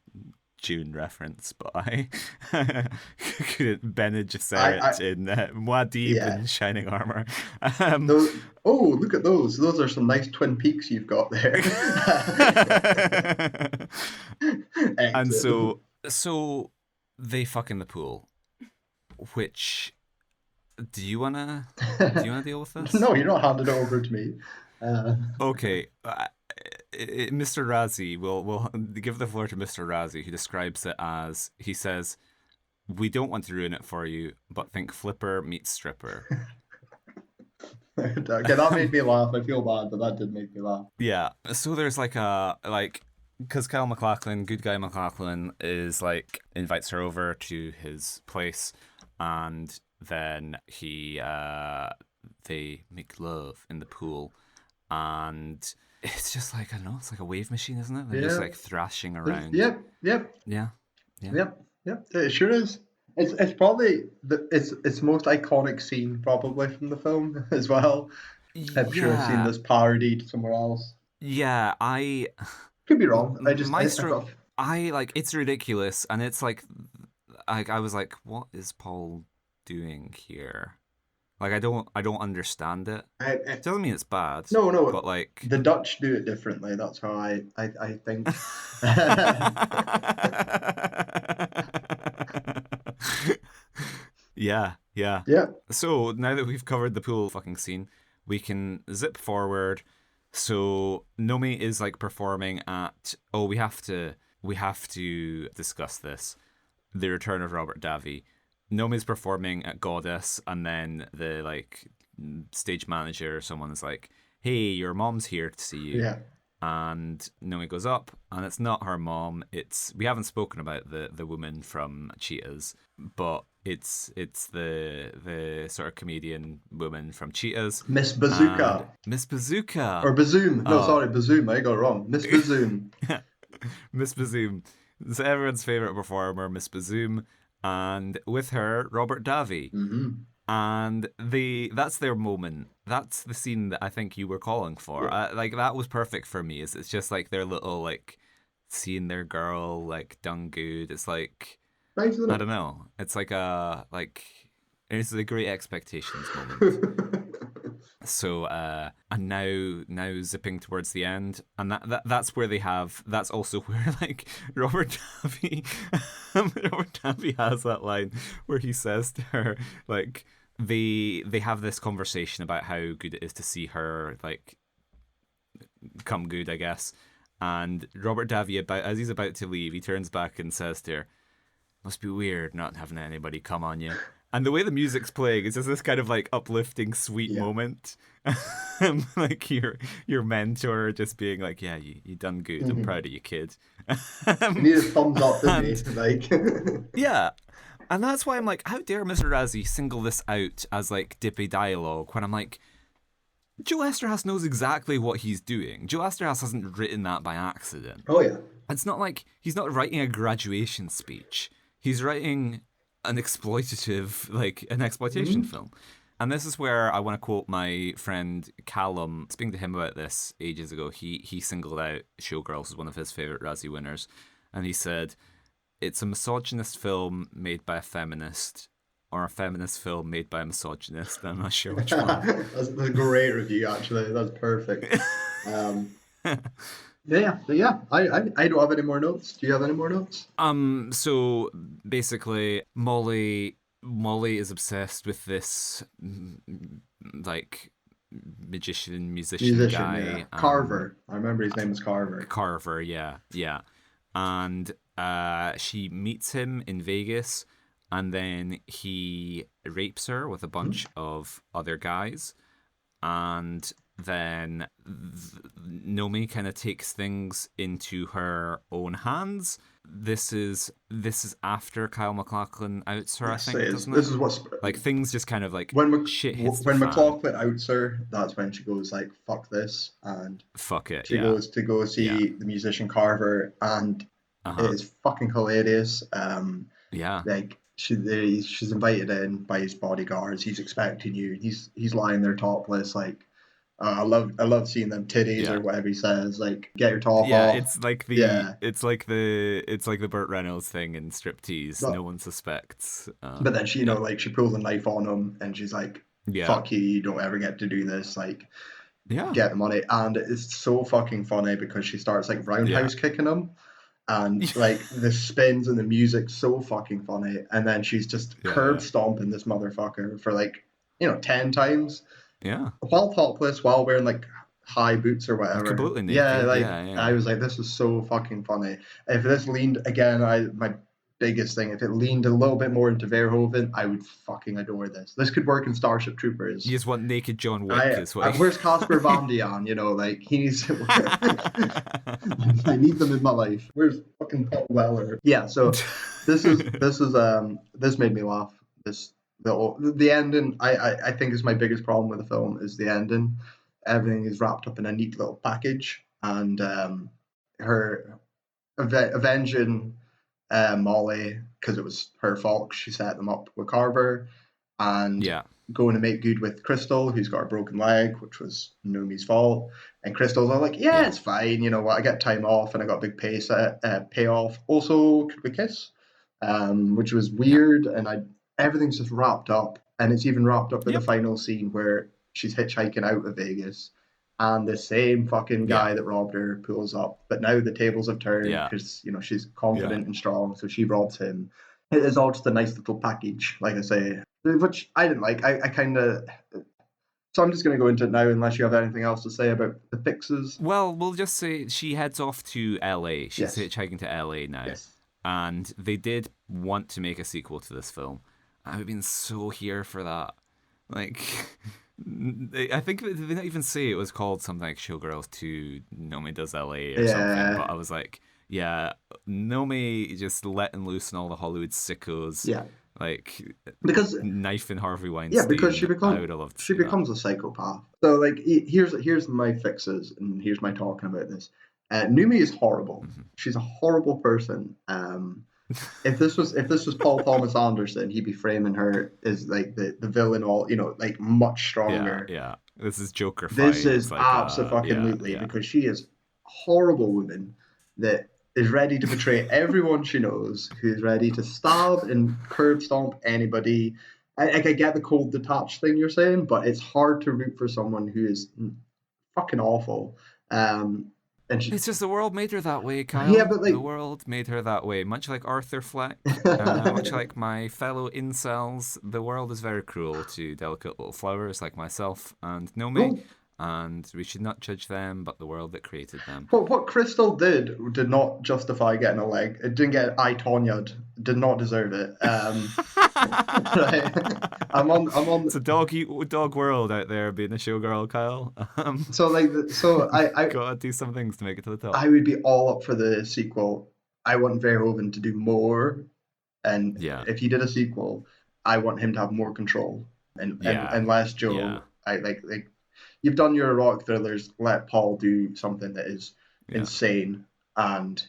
June reference, but I couldn't. Bene Gesserit in Muad'Dib in shining armor. Look at those! Those are some nice Twin Peaks you've got there. And so they fuck in the pool. Which do you wanna deal with this? No, you're not handing it over to me. Okay. Mr. Razzie, we'll give the floor to Mr. Razzie, who describes it as, he says, "We don't want to ruin it for you, but think Flipper meets Stripper." Okay, that made me laugh. I feel bad, but that did make me laugh. Yeah. So there's because Kyle MacLachlan, good guy MacLachlan, is like invites her over to his place, and then they make love in the pool, and it's just like, I don't know, it's like a wave machine, isn't it? They're just like thrashing around. Yep. Yeah. It sure is. It's probably it's most iconic scene probably from the film as well. I'm sure I've seen this parodied somewhere else. Yeah, I could be wrong. I like, it's ridiculous, and it's like I was like, what is Paul doing here? Like, I don't understand it. It doesn't mean it's bad. No. But like, the Dutch do it differently. That's how I think. Yeah. So now that we've covered the pool fucking scene, we can zip forward. So Nomi is like performing at. Oh, we have to discuss this. The return of Robert Davi. Nomi's performing at Goddess, and then the like stage manager or someone is like, "Hey, your mom's here to see you." Yeah. And Nomi goes up, and it's not her mom. We haven't spoken about the woman from Cheetahs, but it's the sort of comedian woman from Cheetahs, Miss Bazooka. Miss Bazooka or Bazoom. No, sorry, Bazoom. I got it wrong. Miss Bazoom. Miss Bazoom. It's everyone's favorite performer, Miss Bazoom. And with her, Robert Davi. Mm-hmm. And that's their moment. That's the scene that I think you were calling for. Yeah. That was perfect for me. It's just like their little, like, seeing their girl, like, done good. It's like, nice, I don't know. It's like it's a great expectations moment. So and now zipping towards the end, and that's where that's also where like Robert Davi has that line where he says to her, like, they have this conversation about how good it is to see her like come good, I guess. And Robert Davi, as he's about to leave, he turns back and says to her, "Must be weird not having anybody come on you." And the way the music's playing, it's just this kind of like uplifting, sweet moment. Like your mentor just being like, "Yeah, you done good. I'm proud of you, kid." You need a thumbs up, didn't he? Like, yeah. And that's why I'm like, how dare Mr. Razzie single this out as like dippy dialogue when I'm like, Joe Esterhaas knows exactly what he's doing. Joe Esterhaas hasn't written that by accident. Oh yeah. It's not like he's not writing a graduation speech. He's writing an exploitation film. And this is where I want to quote my friend Callum. Speaking to him about this ages ago, he singled out Showgirls as one of his favourite Razzie winners. And he said, "It's a misogynist film made by a feminist, or a feminist film made by a misogynist." I'm not sure which one. That's a great review, actually. That's perfect. Yeah. I don't have any more notes. Do you have any more notes? So basically, Molly is obsessed with this like musician guy. Yeah. Carver. I remember his name was Carver. Carver, yeah. And she meets him in Vegas, and then he rapes her with a bunch of other guys, and then Nomi kind of takes things into her own hands. This is after Kyle MacLachlan outs her, Yes, I think, it is. doesn't This it? is what's Like, things just kind of like when shit hits the when fan. MacLachlan outs her. That's when she goes like, "Fuck this," and Fuck it. she goes to go see the musician Carver, and it is fucking hilarious. Like she's invited in by his bodyguards. He's expecting you. He's lying there topless, like. I love seeing them titties or whatever he says. Like, get your top off. It's like it's like the Burt Reynolds thing in Striptease. No one suspects. But then she, like she pulls a knife on him and she's like, "Fuck you! You don't ever get to do this." Like, get the money. And it's so fucking funny because she starts like roundhouse kicking him, and like the spins and the music's so fucking funny. And then she's just curb stomping this motherfucker for like 10 times. Yeah. While topless, while wearing like high boots or whatever. Completely naked. I was like, this was so fucking funny. If this leaned again, my biggest thing, if it leaned a little bit more into Verhoeven, I would fucking adore this. This could work in Starship Troopers. You just want naked John Wick as well. Where's Casper Van Dien? Like he needs. I need them in my life. Where's fucking Paul Weller? Yeah. So this made me laugh. The ending, I think, is my biggest problem with the film is the ending. Everything is wrapped up in a neat little package, and her avenging Molly because it was her fault. She set them up with Carver, and going to make good with Crystal, who's got a broken leg, which was Nomi's fault. And Crystal's all like, it's fine. You know what? I get time off, and I got a big payoff. Also, could we kiss? Which was weird, and everything's just wrapped up, and it's even wrapped up with the final scene where she's hitchhiking out of Vegas, and the same fucking guy that robbed her pulls up. But now the tables have turned because she's confident and strong, so she robs him. It is all just a nice little package, like I say, which I didn't like. I kind of. So I'm just going to go into it now, unless you have anything else to say about the fixes. Well, we'll just say she heads off to LA. She's hitchhiking to LA now, and they did want to make a sequel to this film. I've been so here for that. Like, I think they didn't even say it was called something like Showgirls 2 Nomi Does LA or something, but I was like, Nomi just letting loose on all the Hollywood sickos. Yeah. Like, because knifing Harvey Weinstein. Yeah, because she becomes a psychopath. So, like, here's my fixes, and here's my talking about this. Nomi is horrible. Mm-hmm. She's a horrible person. If this was Paul Thomas Anderson, he'd be framing her as like the villain, all like much stronger. Yeah. This is Joker. This is like, absolutely because she is a horrible woman that is ready to betray everyone she knows, who is ready to stab and curb stomp anybody. I get the cold detached thing you're saying, but it's hard to root for someone who is fucking awful. It's just the world made her that way, Kyle. Yeah, but the world made her that way. Much like Arthur Fleck, much like my fellow incels, the world is very cruel to delicate little flowers like myself and Nomi, and we should not judge them, but the world that created them. But what Crystal did not justify getting a leg. It didn't get I Tonya'd. Did not deserve it. Right. I'm on. It's a dog world out there being a showgirl, Kyle. I gotta do some things to make it to the top. I would be all up for the sequel. I want Verhoeven to do more, and if he did a sequel, I want him to have more control and less Joe. Yeah. I like you've done your erotic thrillers. Let Paul do something that is insane. And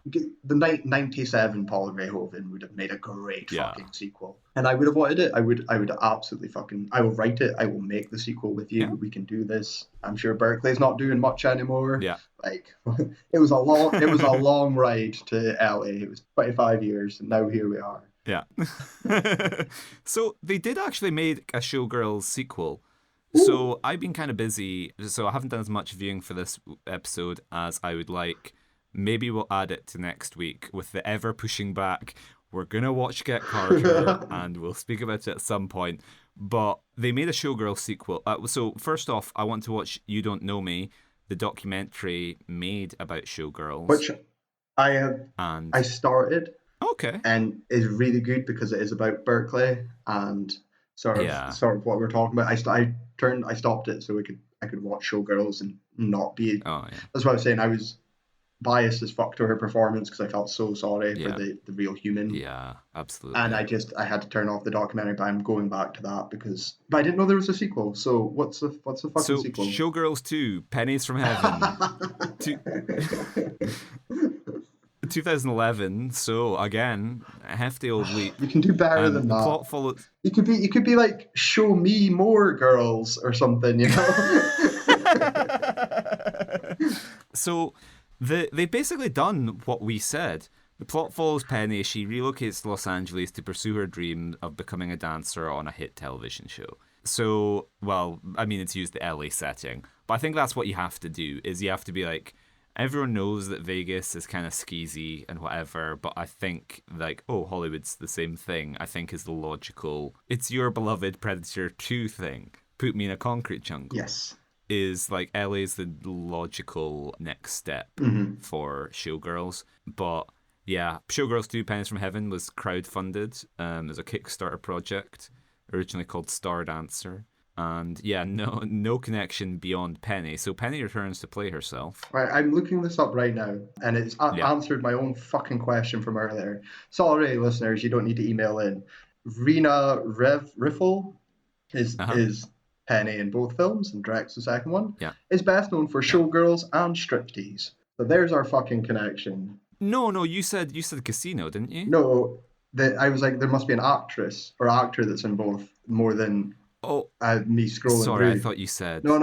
the 97 Paul Verhoeven would have made a great fucking sequel, and I would have wanted it. I would absolutely I will write it. I will make the sequel with you. We can do this. I'm sure Berkeley's not doing much anymore. Yeah, like it was a long ride to LA. It was 25 years, and now here we are. Yeah. So they did actually make a Showgirls sequel. Ooh. So I've been kind of busy, so I haven't done as much viewing for this episode as I would like. Maybe we'll add it to next week with the ever pushing back. We're going to watch Get Carter and we'll speak about it at some point. But they made a Showgirl sequel. So first off, I want to watch You Don't Know Me, the documentary made about Showgirls. Which I started. Okay. And is really good because it is about Berkeley. And Yeah. sort of what we're talking about. I stopped it so I could watch Showgirls and not be. Oh yeah. That's what I was saying. I was biased as fuck to her performance because I felt so sorry for Yeah. the real human. Yeah. Absolutely. And I had to turn off the documentary, but I'm going back to that but I didn't know there was a sequel. So what's the fucking So sequel? Showgirls 2, Pennies from Heaven. Two, 2011. So again, a hefty old leap. You can do better than The that. plot follows. You could be like, show me more girls or something, you know? So they basically done what we said. The plot follows Penny. She relocates to Los Angeles to pursue her dream of becoming a dancer on a hit television show. So, well, I mean, it's used the LA setting, but I think that's what you have to do, is you have to be like, everyone knows that Vegas is kind of skeezy and whatever, but I think, like, oh, Hollywood's the same thing, I think is the logical, it's your beloved Predator 2 thing. Put me in a concrete jungle. Yes. Is like LA's the logical next step for Showgirls. But yeah, Showgirls 2 Pennies from Heaven was crowdfunded as a Kickstarter project, originally called Star Dancer. And yeah, no connection beyond Penny. So Penny returns to play herself. Right, I'm looking this up right now, and it's answered my own fucking question from earlier. Sorry, listeners, you don't need to email in. Rena Riffle is Penny in both films and directs the second one. Yeah. Is best known for Yeah. Showgirls and Striptease. So there's our fucking connection. No, you said Casino, didn't you? No, I was like, there must be an actress or actor that's in both more than me scrolling sorry, through. I thought you said. No.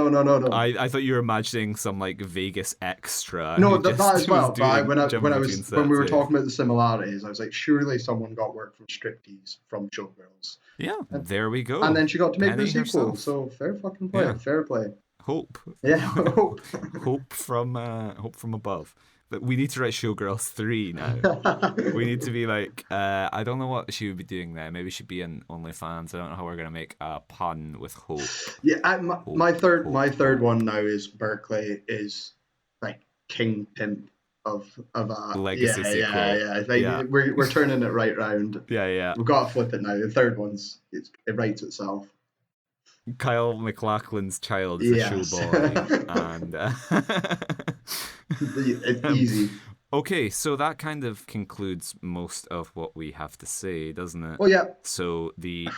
I thought you were imagining some like Vegas extra. No, that as well. But when we were yeah. talking about the similarities, I was like, surely someone got work from Striptease from Showgirls. Yeah, there we go. And then she got to make Penny the sequel. herself. So fair fucking play. Yeah. Fair play. Hope. Yeah, hope. hope from above. But we need to write Showgirls 3 now. We need to be like, I don't know what she would be doing there. Maybe she'd be in OnlyFans. I don't know how we're gonna make a pun with hope. Yeah, my third one now is Berkeley is like king pimp of a legacy sequel. Yeah. Like, we're turning it right round. Yeah. We've got to flip it now. The third one's it writes itself. Kyle MacLachlan's child is a showboy, and it's easy. Okay, so that kind of concludes most of what we have to say, doesn't it? Oh yeah. So the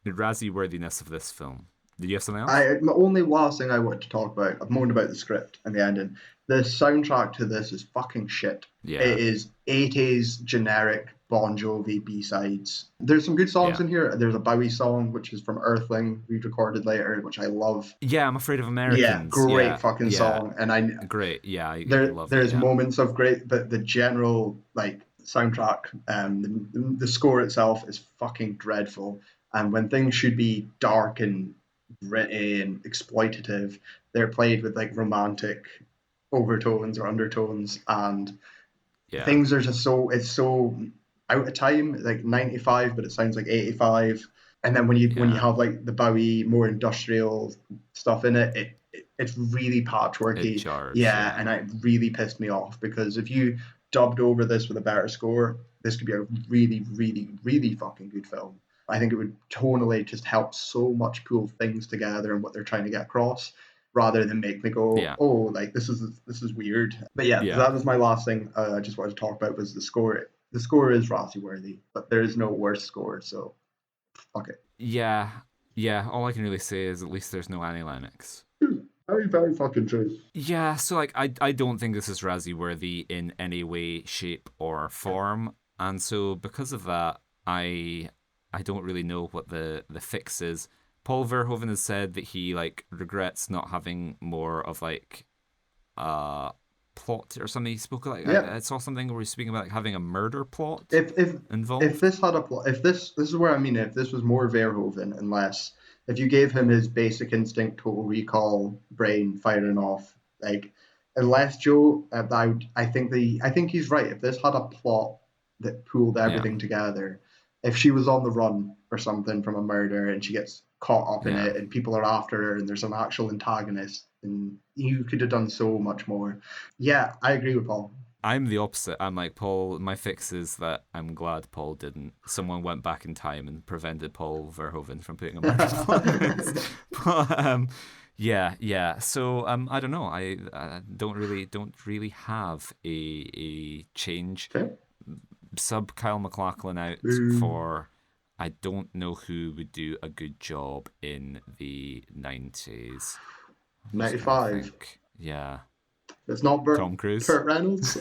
Razzie worthiness of this film. Did you have something else? The only last thing I want to talk about, I've moaned about the script and the ending. The soundtrack to this is fucking shit. Yeah. It is 80s generic Bon Jovi B-sides. There's some good songs in here. There's a Bowie song, which is from Earthling, we recorded later, which I love. Yeah, I'm Afraid of Americans. Yeah, great fucking song. And great, yeah, I love it. There's moments of great, but the general like soundtrack, the score itself is fucking dreadful. And when things should be dark and gritty and exploitative, they're played with like romantic overtones or undertones, and things are just it's so out of time, like 95, but it sounds like 85. And then when you have like the Bowie more industrial stuff in it, it's really patchworky. It jars, and it really pissed me off, because if you dubbed over this with a better score, this could be a really, really, really fucking good film. I think it would tonally just help so much pull things together and what they're trying to get across, rather than make me go, oh, like this is weird. But that was my last thing I just wanted to talk about, was the score. The score is Razzie worthy, but there is no worse score, so fuck it. Yeah. All I can really say is at least there's no Annie Lennox. Very, very fucking true. Yeah, so like I don't think this is Razzie worthy in any way, shape, or form, and so because of that, I don't really know what the fix is. Paul Verhoeven has said that he like regrets not having more of like plot or something. He spoke like I saw something where he's speaking about like having a murder plot involved. If this had a plot, if this is where I mean, if this was more Verhoeven and less, if you gave him his Basic Instinct, Total Recall brain firing off, like, unless Joe, I think he's right. If this had a plot that pulled everything together, if she was on the run or something from a murder and she gets caught up in it and people are after her and there's an actual antagonist, and you could have done so much more. Yeah, I agree with Paul. I'm the opposite. I'm like, Paul, my fix is that I'm glad Paul didn't. Someone went back in time and prevented Paul Verhoeven from putting American Flags. But yeah. So I don't know. I don't really have a change. Okay. Sub Kyle MacLachlan out for. I don't know who would do a good job in the 90s. 95. Yeah. It's not Tom Cruise. Burt Reynolds.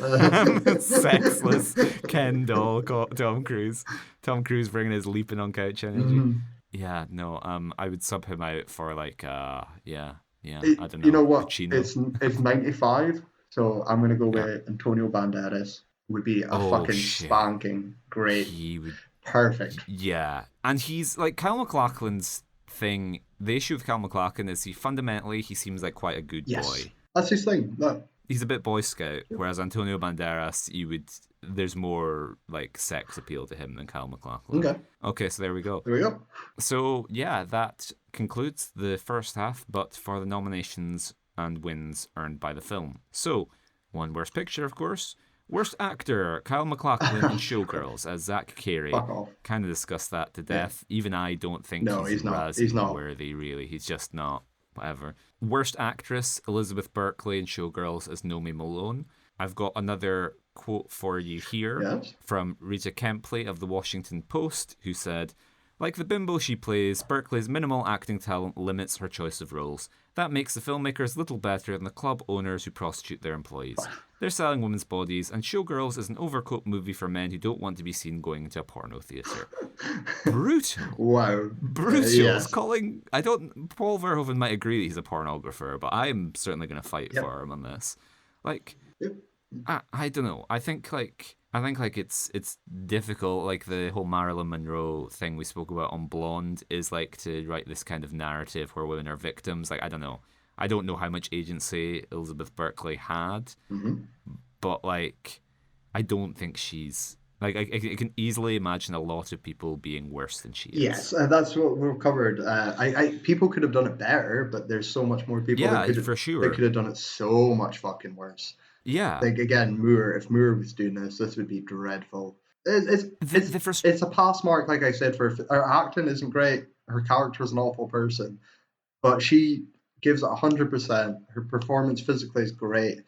Sexless Ken doll Tom Cruise. Tom Cruise bringing his leaping on couch energy. Mm-hmm. Yeah, no. I would sub him out for like I don't know. You know what? Pacino. It's 95, so I'm gonna go with Antonio Banderas. Would be a spanking great. He would perfect. Yeah, and he's like Kyle MacLachlan's thing. The issue with Kyle MacLachlan is he seems like quite a good boy. That's his thing. Look. He's a bit Boy Scout, whereas Antonio Banderas, there's more like sex appeal to him than Kyle MacLachlan. Okay, so there we go. So yeah, that concludes the first half, but for the nominations and wins earned by the film. So, one Worst Picture, of course. Worst Actor, Kyle MacLachlan in Showgirls as Zach Carey. Kind of discussed that to death. Yeah. Even I don't think he's Razzie worthy, really. He's just not. Whatever. Worst Actress, Elizabeth Berkeley in Showgirls as Nomi Malone. I've got another quote for you here from Rita Kempley of the Washington Post, who said, "Like the bimbo she plays, Berkeley's minimal acting talent limits her choice of roles. That makes the filmmakers little better than the club owners who prostitute their employees. They're selling women's bodies, and Showgirls is an overcoat movie for men who don't want to be seen going into a porno theatre." Brutal. Wow. Brutal. Yes. Paul Verhoeven might agree that he's a pornographer, but I'm certainly going to fight for him on this. Like, I don't know. I think it's difficult. Like the whole Marilyn Monroe thing we spoke about on Blonde is like to write this kind of narrative where women are victims. Like, I don't know. I don't know how much agency Elizabeth Berkeley had, but like, I don't think she's like. I can easily imagine a lot of people being worse than she is. Yes, that's what we've covered. People could have done it better, but there's so much more people. For sure. They could have done it so much fucking worse. Yeah. Like again, Moore. If Moore was doing this would be dreadful. It's a pass mark, like I said. For her acting isn't great. Her character is an awful person, but she gives it 100%. Her performance physically is great.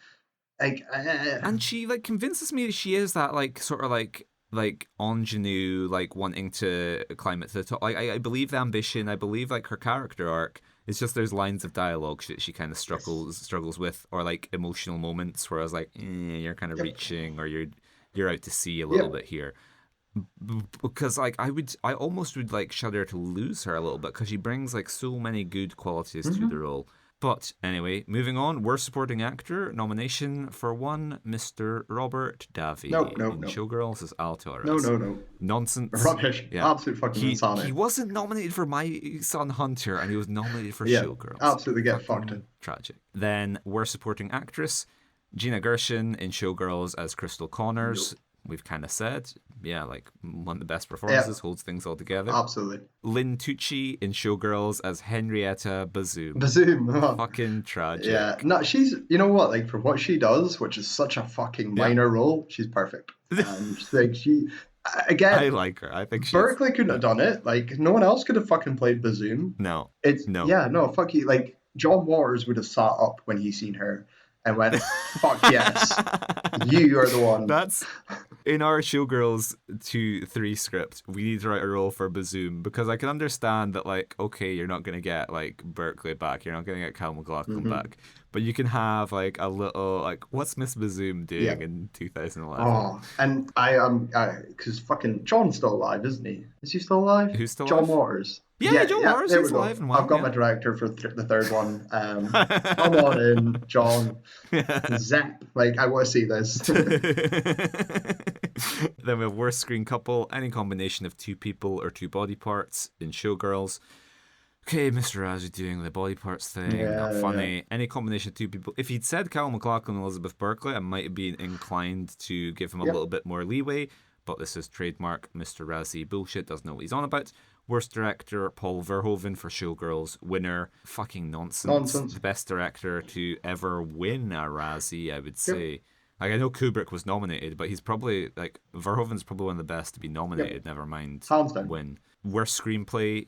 And she like convinces me that she is that like sort of like ingenue, like wanting to climb it to the top. Like I believe the ambition. I believe like her character arc. It's just there's lines of dialogue that she kind of struggles with, or like emotional moments where I was like, you're kind of reaching, or you're out to sea a little bit here. Because like I almost would like shudder to lose her a little bit because she brings like so many good qualities to the role. But anyway, moving on. Worst Supporting Actor nomination for one, Mr. Robert Davi in Showgirls as Al Torres. No. Nonsense. Rubbish. Yeah. Absolute fucking insanity. He wasn't nominated for My Son Hunter, and he was nominated for Showgirls. Absolutely get fucked in. Tragic. Then Worst Supporting Actress, Gina Gershon in Showgirls as Crystal Connors. We've kind of said, like one of the best performances, holds things all together. Absolutely. Lynn Tucci in Showgirls as Henrietta Bazoom. Fucking tragic. Yeah, no, she's, you know what, like for what she does, which is such a fucking minor role, she's perfect. Like she, again, I like her. I think Berkeley couldn't have done it. Like no one else could have fucking played Bazoom. No. Yeah, no, fuck you. Like John Waters would have sat up when he seen her and went, fuck yes, you are the one. That's in our Showgirls 2-3 script. We need to write a role for Bazoom because I can understand that, like, okay, you're not gonna get like Berkeley back, you're not gonna get Kyle MacLachlan back, but you can have like a little like, what's Miss Bazoom doing in 2011? Oh, and I am because fucking John's still alive, isn't he? Is he still alive? Who's still John alive? Waters. Yeah, John Waters is alive and well. I've got my director for the third one. Come on in, John. Zap. Like, I want to see this. Then we have Worst Screen Couple, any combination of two people or two body parts in Showgirls. Okay, Mr. Razzie doing the body parts thing, not funny. Any combination of two people. If he'd said Kyle MacLachlan and Elizabeth Berkeley, I might have been inclined to give him a little bit more leeway, but this is trademark Mr. Razzie bullshit, doesn't know what he's on about. Worst director, Paul Verhoeven for Showgirls. Winner, fucking nonsense. The best director to ever win a Razzie, I would say. Like, I know Kubrick was nominated, but he's probably, like, Verhoeven's probably one of the best to be nominated, never mind Hands down. win. Worst screenplay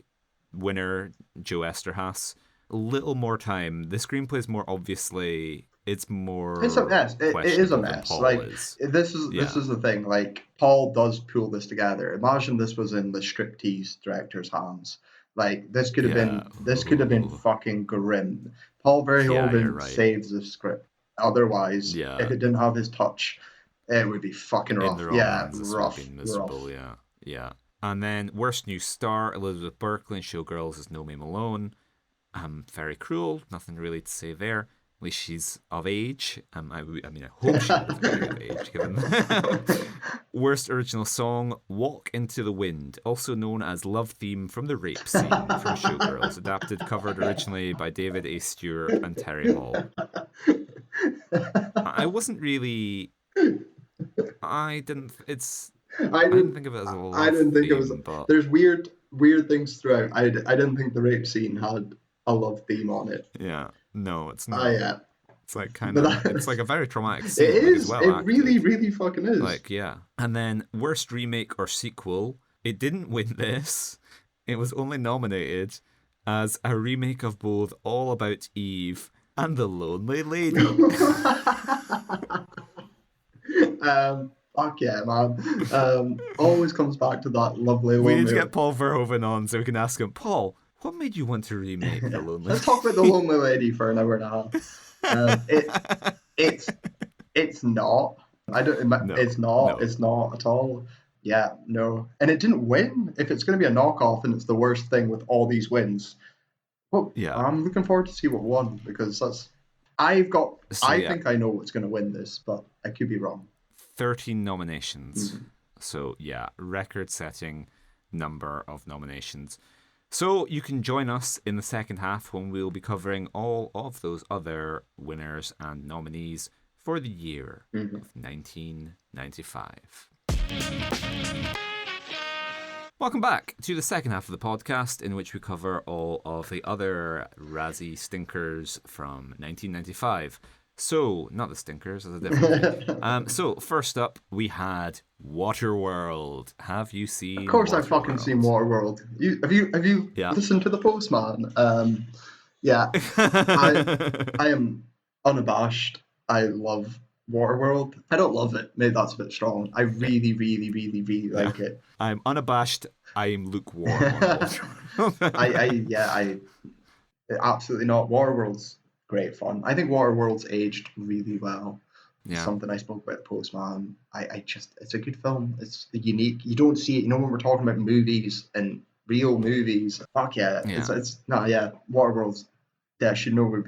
winner, Joe Esterhaas. A little more time. The screenplay is more obviously, it's more It's a mess. It is a questionable than mess. Paul Like is. this is the thing. Like Paul does pull this together. Imagine this was in the Striptease director's hands. Like this could have been Ooh. fucking grim. Paul Yeah, you're Verhoeven right. saves the script. Otherwise, Yeah. if it didn't have his touch, it would be fucking In rough. the wrong Yeah, hands, this would have rough, been rough. miserable, yeah. Yeah. And then worst new star, Elizabeth Berkley in Showgirls as Nomi Malone. Very cruel, nothing really to say there. At least she's of age. I mean, I hope she would have been of age, given. Worst original song, Walk Into the Wind, also known as Love Theme from the Rape Scene from Showgirls, adapted, covered originally by David A. Stewart and Terry Hall. I wasn't really. I didn't. I didn't think of it as a love theme, but There's weird things throughout. I didn't think the rape scene had a love theme on it. yeah, no, it's Ah, not. yeah. It's like But it's like a very traumatic it scene. Like, it's is. well It really, acted. really fucking is. Like, yeah. And then worst remake or sequel. It didn't win this. It was only nominated as a remake of both All About Eve and The Lonely Lady. Fuck yeah, man. Always comes back to that lovely We need to lonely. get Paul Verhoeven on so we can ask him, Paul, what made you want to remake The Lonely Let's talk about the lonely lady for an hour and a half. It's not. I don't. No, It's not. no. It's not at all. Yeah, no. And it didn't win. If it's going to be a knockoff and it's the worst thing with all these wins, well, Yeah. I'm looking forward to see what won because that's. I've got. So, I yeah, think I know what's going to win this, but I could be wrong. 13 nominations. So, yeah, record-setting number of nominations. So you can join us in the second half when we'll be covering all of those other winners and nominees for the year of 1995. Welcome back to the second half of the podcast, in which we cover all of the other Razzie stinkers from 1995. So, not the stinkers, that's a different thing. So, first up, we had Waterworld. Have you seen Of course, I've Waterworld? fucking seen Waterworld. Have you Yeah. listened to the Postman? Yeah, I am unabashed. I love Waterworld. I don't love it. Maybe that's a bit strong. I really, really, really, really like it. I'm unabashed. I am lukewarm on Waterworld. I absolutely not. Waterworld's great fun. I think Waterworld's aged really well. Yeah. Something I spoke about Postman. I just it's a good film. It's unique. You don't see it. You know when we're talking about movies and real movies. Fuck yeah. It's no yeah. Waterworld's should nowhere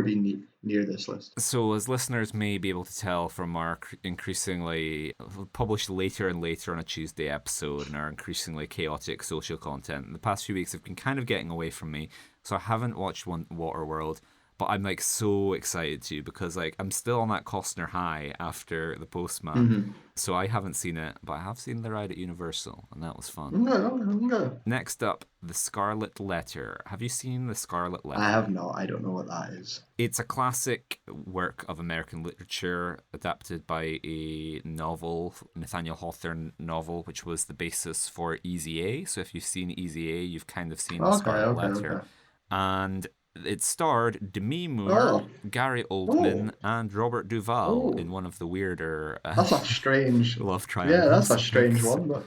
be near this list. So, as listeners may be able to tell from our increasingly published later and later on a Tuesday episode and our increasingly chaotic social content, the past few weeks have been kind of getting away from me. So I haven't watched Waterworld, but I'm like so excited to because like I'm still on that Costner high after The Postman. So I haven't seen it, but I have seen the ride at Universal, and that was fun. No. Next up, The Scarlet Letter. Have you seen The Scarlet Letter? I have not. I don't know what that is. It's a classic work of American literature adapted by a novel, Nathaniel Hawthorne novel, which was the basis for Easy A. So if you've seen Easy A, you've kind of seen The Scarlet Letter. Okay. And it starred Demi Moore, Gary Oldman, and Robert Duvall in one of the weirder that's a strange love triangles. Yeah, that's a strange one, but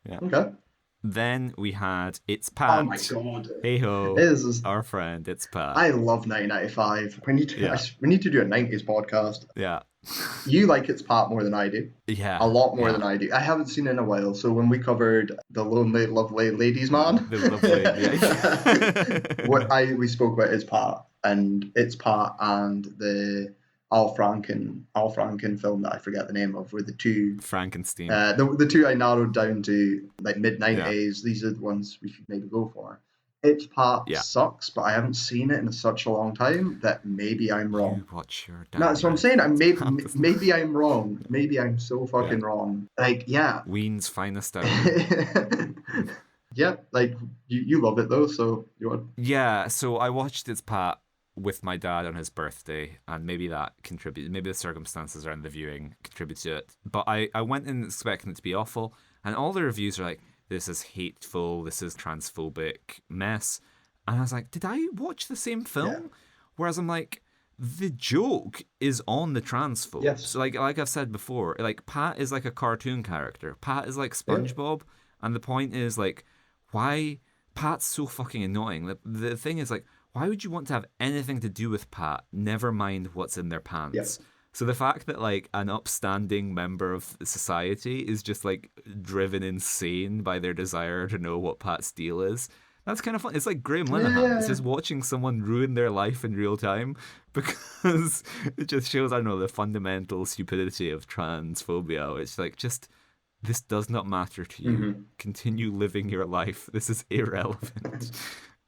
yeah. Okay. Then we had It's Pat. Oh my god. Hey ho. Our friend, It's Pat. I love 1995. We need to do a 90s podcast. Yeah. You like It's Pat more than I do. Yeah. A lot more than I do. I haven't seen it in a while, so when we covered The Lonely, Lovely Ladies Man, The lovely, we spoke about It's Pat and the Al Franken film that I forget the name of, were the two Frankenstein. The two I narrowed down to like mid-90s. These are the ones we should maybe go for. It's Pat sucks, but I haven't seen it in such a long time that maybe I'm wrong. Watch your No, that's what I'm saying. Maybe I'm wrong. Maybe I'm so fucking wrong. Like, yeah. Ween's finest hour. Yeah, like you love it though, so you want. Yeah, so I watched It's Pat with my dad on his birthday, and maybe that contributed. Maybe the circumstances around the viewing contribute to it. But I went in expecting it to be awful, and all the reviews are like, "This is hateful. This is transphobic mess." And I was like, "Did I watch the same film?" Yeah. Whereas I'm like, the joke is on the transphobes. Yes. So like I've said before, like Pat is like a cartoon character. Pat is like SpongeBob, and the point is like, why Pat's so fucking annoying. The thing is like, why would you want to have anything to do with Pat? Never mind what's in their pants. Yeah. So the fact that like an upstanding member of society is just like driven insane by their desire to know what Pat's deal is, that's kind of fun. It's like Graham Linehan. Yeah. It's just watching someone ruin their life in real time because it just shows, I don't know, the fundamental stupidity of transphobia. It's like, just, this does not matter to you. Continue living your life. This is irrelevant.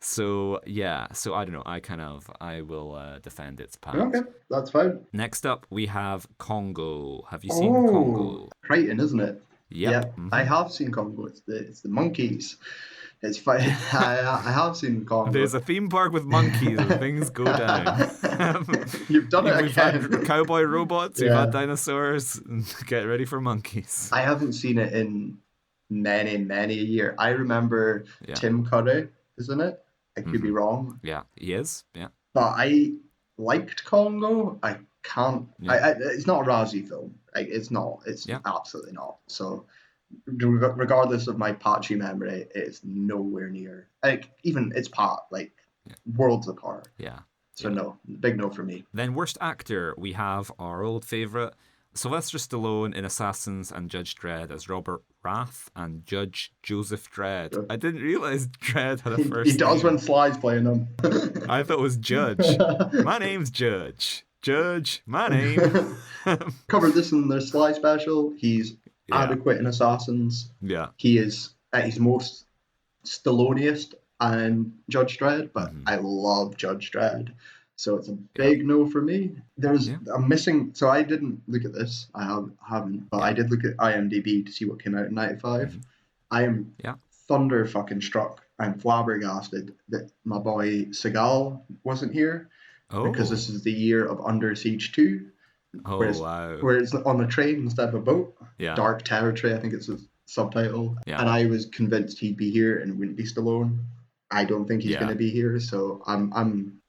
So yeah, so I don't know. I will defend its path. Okay, that's fine. Next up, we have Congo. Have you seen Congo? Crichton, isn't it? Yep. Yeah, I have seen Congo. It's the monkeys. It's fine. I have seen Congo. There's a theme park with monkeys and things go down. You've done it We've again. had cowboy robots, we've had dinosaurs. Get ready for monkeys. I haven't seen it in many a year. I remember Tim Curry, isn't it? I could be wrong. Yeah, he is. Yeah. But I liked Congo. I can't. It's not a Razzie film. Like, it's not. It's absolutely not. So, regardless of my patchy memory, it's nowhere near. Like, even it's Pat. Like, worlds apart. Yeah. So no, big no for me. Then worst actor, we have our old favourite Sylvester Stallone in Assassins and Judge Dredd as Robert Rath and Judge Joseph Dredd. I didn't realise Dredd had a first He does name. when Sly's playing him. I thought it was Judge. My name's Judge. Judge, my name. Covered this in their Sly special. He's adequate in Assassins. Yeah. He is at his most Stalloniest and Judge Dredd, but I love Judge Dredd. So it's a big no for me. I'm missing. So I didn't look at this. I haven't, but I did look at IMDb to see what came out in '95. I am thunder fucking struck. I'm flabbergasted that my boy Seagal wasn't here because this is the year of Under Siege 2. Where it's on a train instead of a boat. Yeah. Dark Territory, I think it's a subtitle. Yeah. And I was convinced he'd be here and it wouldn't be Stallone. I don't think he's going to be here, so I'm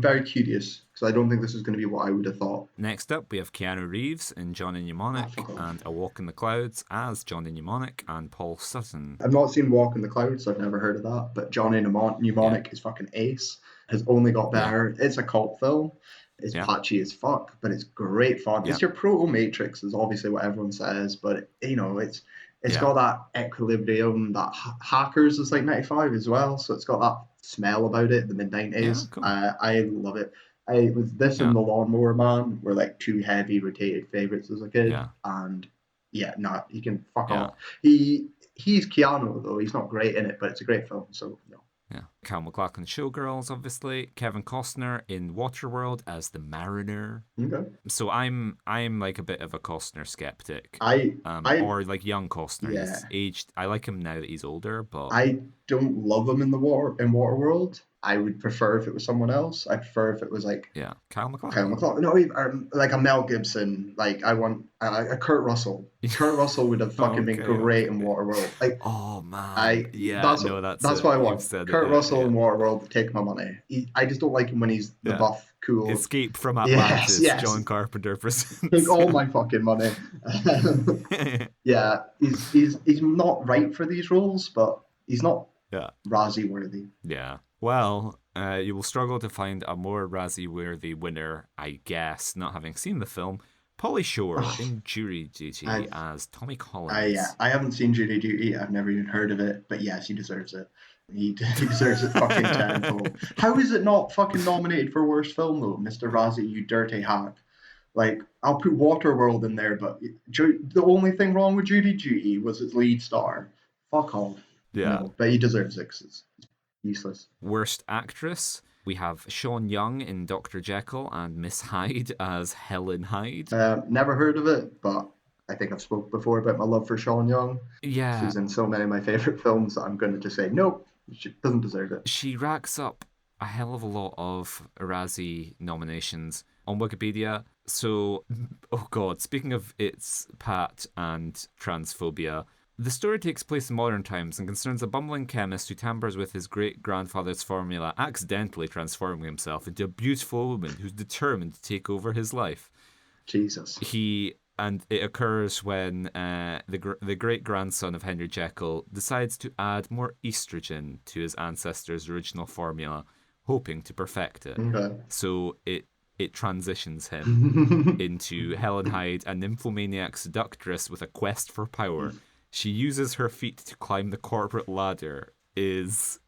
very curious because I don't think this is going to be what I would have thought. Next up, we have Keanu Reeves in Johnny Mnemonic and A Walk in the Clouds as Johnny Mnemonic and Paul Sutton. I've not seen Walk in the Clouds, so I've never heard of that, but Johnny Mnemonic is fucking ace. Has only got better. It's a cult film. It's patchy as fuck, but it's great fun. It's your proto-Matrix, is obviously what everyone says, but it's got that equilibrium that Hackers is like 95 as well, so it's got that smell about it, the mid-90s. Yeah, cool. I love it. This and The Lawnmower Man were like two heavy rotated favorites as a kid, and he can fuck off. He's Keanu though. He's not great in it, but it's a great film, so no. Yeah, Cal MacLachlan Showgirls, obviously. Kevin Costner in Waterworld as the Mariner. Okay. So I'm like a bit of a Costner skeptic. Or like young Costner. He's aged. I like him now that he's older, but I don't love him in Waterworld. I would prefer if it was someone else. I prefer if it was like Kyle MacLachlan. No, like a Mel Gibson. Like I want a Kurt Russell. Kurt Russell would have fucking been great in Waterworld. Like, oh man, that's what I want. Kurt Russell in Waterworld, take my money. I just don't like him when he's the buff, cool. Escape from Atlantis. Yes. John Carpenter presents. Take all my fucking money. He's not right for these roles, but he's not Razzie worthy. Yeah. Well, you will struggle to find a more Razzie-worthy winner, I guess, not having seen the film. Pauly Shore in Jury Duty as Tommy Collins. I haven't seen Jury Duty. I've never even heard of it. But yes, he deserves it. He deserves it fucking tenfold. How is it not fucking nominated for worst film, though, Mr. Razzie, you dirty hack? Like, I'll put Waterworld in there, but the only thing wrong with Jury Duty was its lead star. Fuck off. Yeah. No, but he deserves it because it's useless. Worst actress, we have Sean Young in Dr. Jekyll and Miss Hyde as Helen Hyde. Never heard of it, but I think I've spoke before about my love for Sean Young. Yeah. She's in so many of my favourite films that I'm going to just say, nope, she doesn't deserve it. She racks up a hell of a lot of Razzie nominations on Wikipedia. So, oh god, speaking of its Pat and transphobia, the story takes place in modern times and concerns a bumbling chemist who tampers with his great-grandfather's formula, accidentally transforming himself into a beautiful woman who's determined to take over his life. Jesus. And it occurs when the great-grandson of Henry Jekyll decides to add more estrogen to his ancestor's original formula, hoping to perfect it. Okay. So it transitions him into Helen Hyde, a nymphomaniac seductress with a quest for power. She uses her feet to climb the corporate ladder, is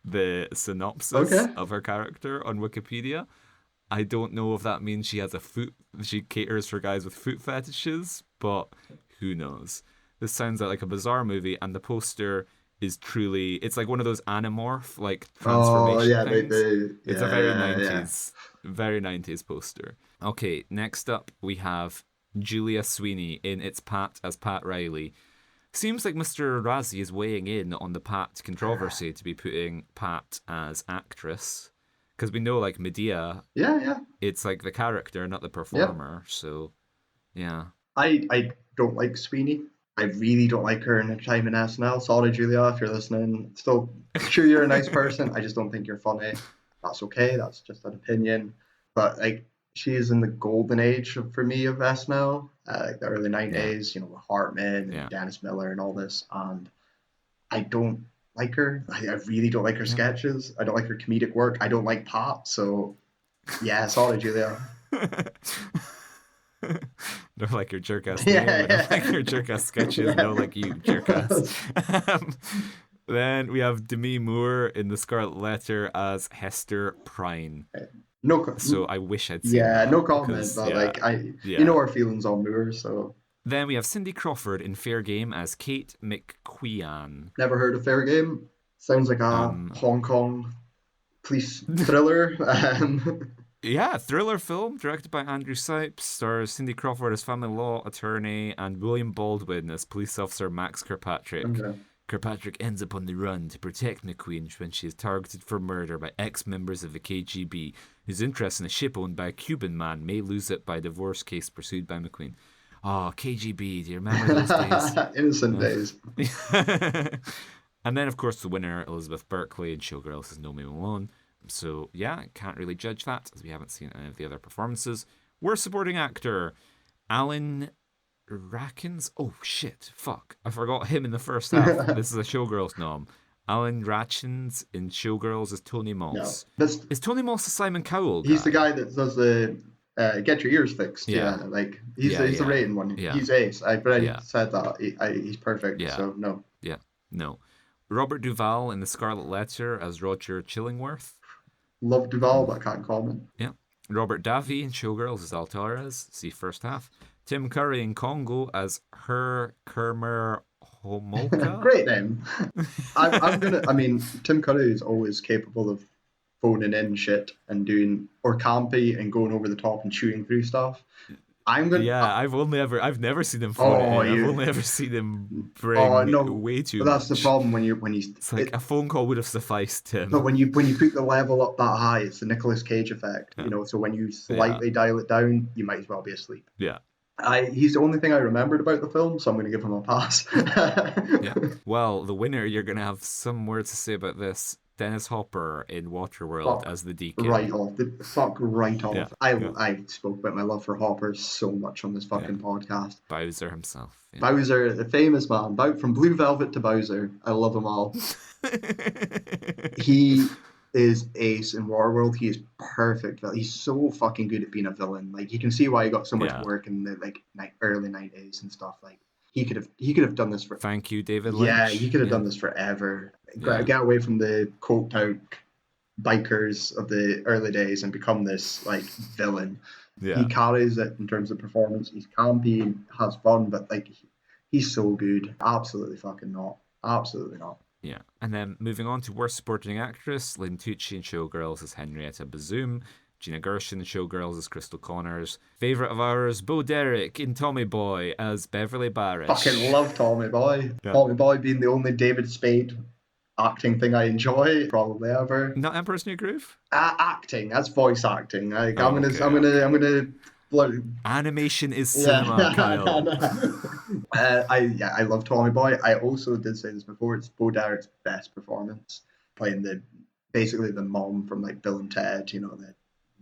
the synopsis of her character on Wikipedia. I don't know if that means she caters for guys with foot fetishes, but who knows? This sounds like a bizarre movie, and the poster is truly, it's like one of those Animorph, like, transformation things. It's a very 90s poster. Okay, next up we have Julia Sweeney in It's Pat as Pat Riley. Seems like Mr. Razzie is weighing in on the Pat controversy to be putting Pat as actress. Because we know, like, Medea, it's like the character, not the performer. So, yeah. I don't like Sweeney. I really don't like her in her time in SNL. Sorry, Julia, if you're listening. Still, sure, you're a nice person. I just don't think you're funny. That's okay. That's just an opinion. But, like, she is in the golden age for me of SNL, like the early 90s, you know, with Hartman and Dennis Miller and all this. And I don't like her. I really don't like her sketches. I don't like her comedic work. I don't like Pat. So, yeah, sorry, Julia. Don't like your jerk ass name. I don't like your jerk ass sketches. No, like you, jerk ass. Then we have Demi Moore in The Scarlet Letter as Hester Prynne. So I wish I'd seen that. No comment. Because, but you know our feelings on Moore, so. Then we have Cindy Crawford in Fair Game as Kate McQueen. Never heard of Fair Game. Sounds like a Hong Kong police thriller. Yeah, thriller film directed by Andrew Sipes, stars Cindy Crawford as family law attorney and William Baldwin as police officer Max Kirkpatrick. Okay. Kirkpatrick ends up on the run to protect McQueen when she is targeted for murder by ex-members of the KGB, whose interest in a ship owned by a Cuban man may lose it by a divorce case pursued by McQueen. Oh, KGB, do you remember those days? Innocent days. And then, of course, the winner, Elizabeth Berkeley in Showgirls, is Nomi Malone. So, yeah, can't really judge that, as we haven't seen any of the other performances. Worst supporting actor, Alan Rackins. Oh, shit, fuck. I forgot him in the first half. This is a Showgirls nom. Alan Rackins in Showgirls is Tony Moss. Yeah, is Tony Moss a Simon Cowell guy? He's the guy that does the get your ears fixed. Yeah, like he's the rating one. Yeah. He's ace. I said that. He's perfect. Yeah. So no. Yeah. No. Robert Duvall in The Scarlet Letter as Roger Chillingworth. Love Duvall, but I can't comment. Yeah. Robert Davi in Showgirls as Altares. See first half. Tim Curry in Congo as Her Kermer Homolka. Great name. Tim Curry is always capable of phoning in shit and doing or campy and going over the top and chewing through stuff. I've never seen him phone it in. I've only ever seen him bring way too much. That's the problem when he's. It's like a phone call would have sufficed him. But when you put the level up that high, it's the Nicolas Cage effect. You know, so when you slightly dial it down, you might as well be asleep. Yeah. He's the only thing I remembered about the film, so I'm going to give him a pass. Yeah. Well, the winner, you're going to have some words to say about this. Dennis Hopper in Waterworld as the deacon. Right off. Yeah. I spoke about my love for Hopper so much on this fucking podcast. Bowser himself. Yeah. Bowser, the famous man. From Blue Velvet to Bowser. I love them all. He is ace in Waterworld. He is perfect. He's so fucking good at being a villain. Like, you can see why he got so much work in the early 90s and stuff. Like, he could have done this for. Thank you, David Lynch. Yeah, he could have done this forever. Get away from the coked out bikers of the early days and become this like villain. Yeah. He carries it in terms of performance. He's campy, has fun, but like he's so good. Absolutely fucking not. Absolutely not. Yeah. And then moving on to worst supporting actress, Lynn Tucci in Showgirls as Henrietta Bazoom. Gina Gershon in Showgirls as Crystal Connors. Favourite of ours, Bo Derek in Tommy Boy as Beverly Barish. Fucking love Tommy Boy. Yeah. Tommy Boy being the only David Spade acting thing I enjoy probably ever. Not Emperor's New Groove? Acting, that's voice acting. Like, I'm Okay. gonna. Animation is Yeah, cinema, Kyle. I love Tommy Boy. I also did say this before. It's Bo Derek's best performance, playing basically the mom from like Bill and Ted. You know, the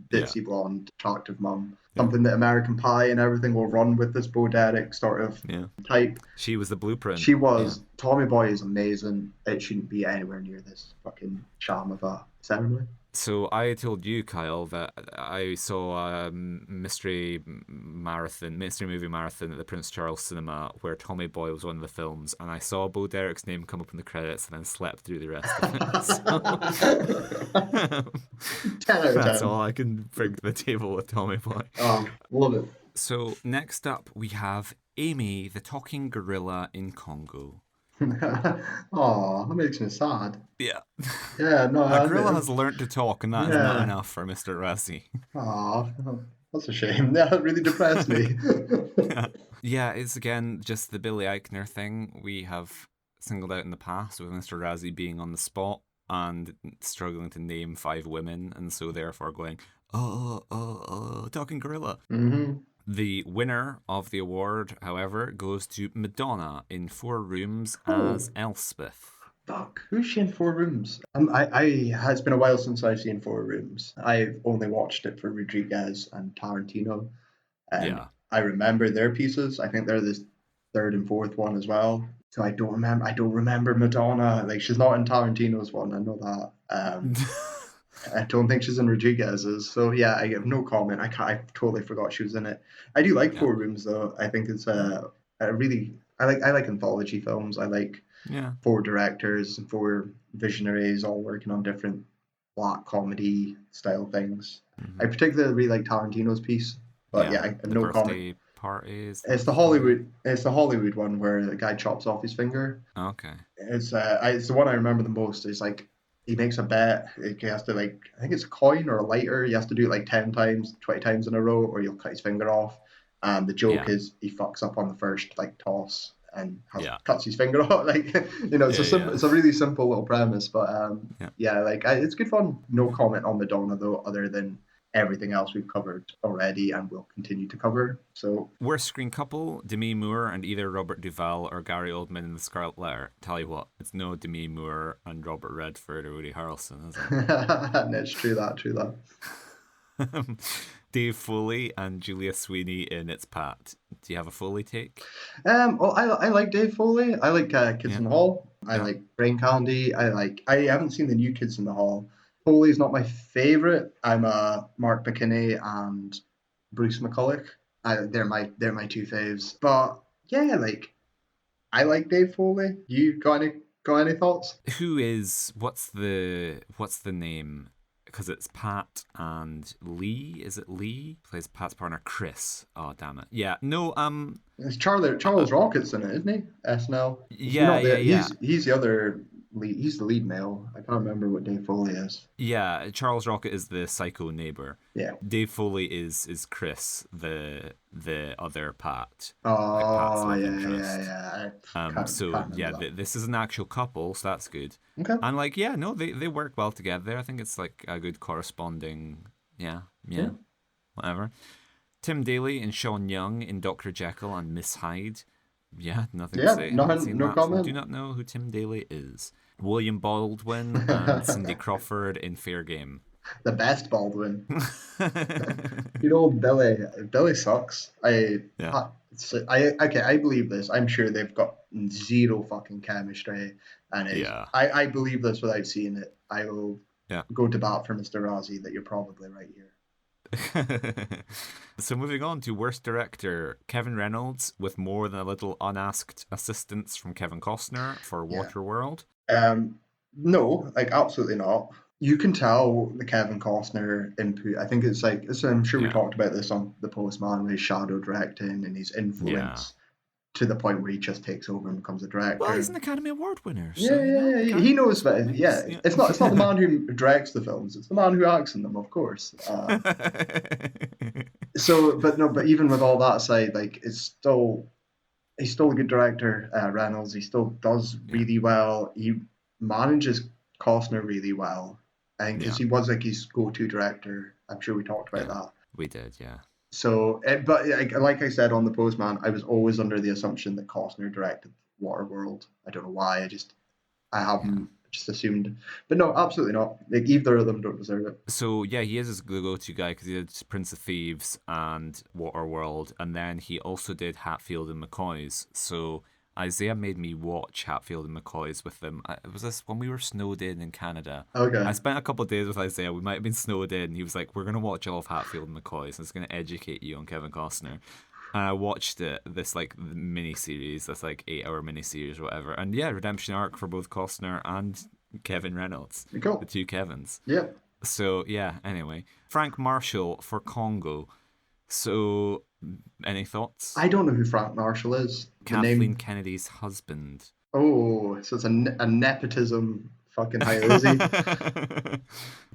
ditzy blonde, attractive mum. Something that American Pie and everything will run with this Bo Derek sort of type. She was the blueprint. She was. Tommy Boy is amazing. It shouldn't be anywhere near this fucking sham of a ceremony. So I told you, Kyle, that I saw a mystery movie marathon at the Prince Charles Cinema where Tommy Boy was one of the films, and I saw Bo Derek's name come up in the credits and then slept through the rest of it. 10 out of 10. That's all I can bring to the table with Tommy Boy. Oh, love it. So next up we have Amy, the talking gorilla in Congo. Oh, that makes me sad. Yeah. Yeah, no. A gorilla has learnt to talk, and that is not enough for Mr. Razzie. Oh, that's a shame. That really depressed me. Yeah, it's again just the Billy Eichner thing we have singled out in the past, with Mr. Razzie being on the spot and struggling to name 5 women, and so therefore going, talking gorilla. Mm-hmm. The winner of the award, however, goes to Madonna in 4 Rooms as Elspeth. Fuck, who's she in 4 Rooms? It's been a while since I've seen 4 Rooms. I've only watched it for Rodriguez and Tarantino. And I remember their pieces. I think they're the 3rd and 4th one as well. So I don't remember Madonna. Like, she's not in Tarantino's one. I know that. I don't think she's in Rodriguez's. So yeah, I have no comment. I totally forgot she was in it. I do like 4 Rooms though. I think it's I like anthology films. I like 4 directors and 4 visionaries all working on different black comedy style things. Mm-hmm. I particularly really like Tarantino's piece, but I have no comment. Parties. It's the Hollywood one where the guy chops off his finger. Okay. It's the one I remember the most. It's like, he makes a bet. He has to, like, I think it's a coin or a lighter. He has to do it like 10 times, 20 times in a row, or he'll cut his finger off. And the joke is he fucks up on the first like toss and cuts his finger off. Like, you know, it's a really simple little premise, but it's good fun. No comment on Madonna though, other than everything else we've covered already and will continue to cover. So, worst screen couple, Demi Moore and either Robert Duvall or Gary Oldman in The Scarlet Letter. Tell you what, it's no Demi Moore and Robert Redford or Woody Harrelson, is it? It's true that. Dave Foley and Julia Sweeney in It's Pat. Do you have a Foley take? I like Dave Foley. I like Kids in the Hall. I like Brain Candy. I haven't seen the new Kids in the Hall. Foley's not my favourite. I'm a Mark McKinney and Bruce McCulloch. They're my 2 faves. But yeah, like, I like Dave Foley. You got any thoughts? What's the name? Because it's Pat and Lee. Is it Lee? Plays Pat's partner Chris. Oh damn it. Yeah. No. It's Charles Rockets in it, isn't he? SNL. Yeah. He's the other. He's the lead male. I can't remember what Dave Foley is. Yeah, Charles Rocket is the psycho neighbor. Yeah. Dave Foley is Chris, the other Pat. Oh, yeah. This is an actual couple, so that's good. Okay. And they work well together. I think it's like a good corresponding. Yeah. Whatever. Tim Daly and Sean Young in Dr. Jekyll and Miss Hyde. Yeah, nothing to say. No comment. Do not know who Tim Daly is. William Baldwin and Cindy Crawford in Fair Game. The best Baldwin. Billy sucks. I believe this. I'm sure they've got zero fucking chemistry, and I believe this without seeing it. I will go to bat for Mr. Razzie that you're probably right here. So moving on to worst director, Kevin Reynolds with more than a little unasked assistance from Kevin Costner for Waterworld. No, like, absolutely not. You can tell the Kevin Costner input. I think I'm sure we talked about this on The Postman with his shadow directing and his influence to the point where he just takes over and becomes a director. Well, he's an Academy Award winner. So, he knows that. Yeah, it's not the man who directs the films; it's the man who acts in them, of course. But even with all that aside, like, he's still a good director. Reynolds, he still does really well. manages Costner really well. I think because Yeah, he was like his go-to director. I'm sure we talked about yeah, that. we did. Yeah. So, but like I said on the Postman, I was always under the assumption that Costner directed Waterworld. I don't know why. I Yeah. haven't just assumed, but no, absolutely not. Like either of them don't deserve it. So yeah, he is the go-to guy because he did Prince of Thieves and Waterworld, and then he also did Hatfield and McCoy's. So Isaiah made me watch Hatfield and McCoy's with them. Was this when we were snowed in Canada? Okay. I spent a couple of days with Isaiah. We might have been snowed in. He was like, "We're gonna watch all of Hatfield and McCoy's, and it's gonna educate you on Kevin Costner." And I watched it, this like mini series, this like 8-hour mini series or whatever. And yeah, redemption arc for both Costner and Kevin Reynolds, the Cool. two Kevins. Yeah. So yeah, anyway. Frank Marshall for Congo. So any thoughts? I don't know who Frank Marshall is. The Kathleen name. Kennedy's husband. Oh, so it's a nepotism fucking hire, is he?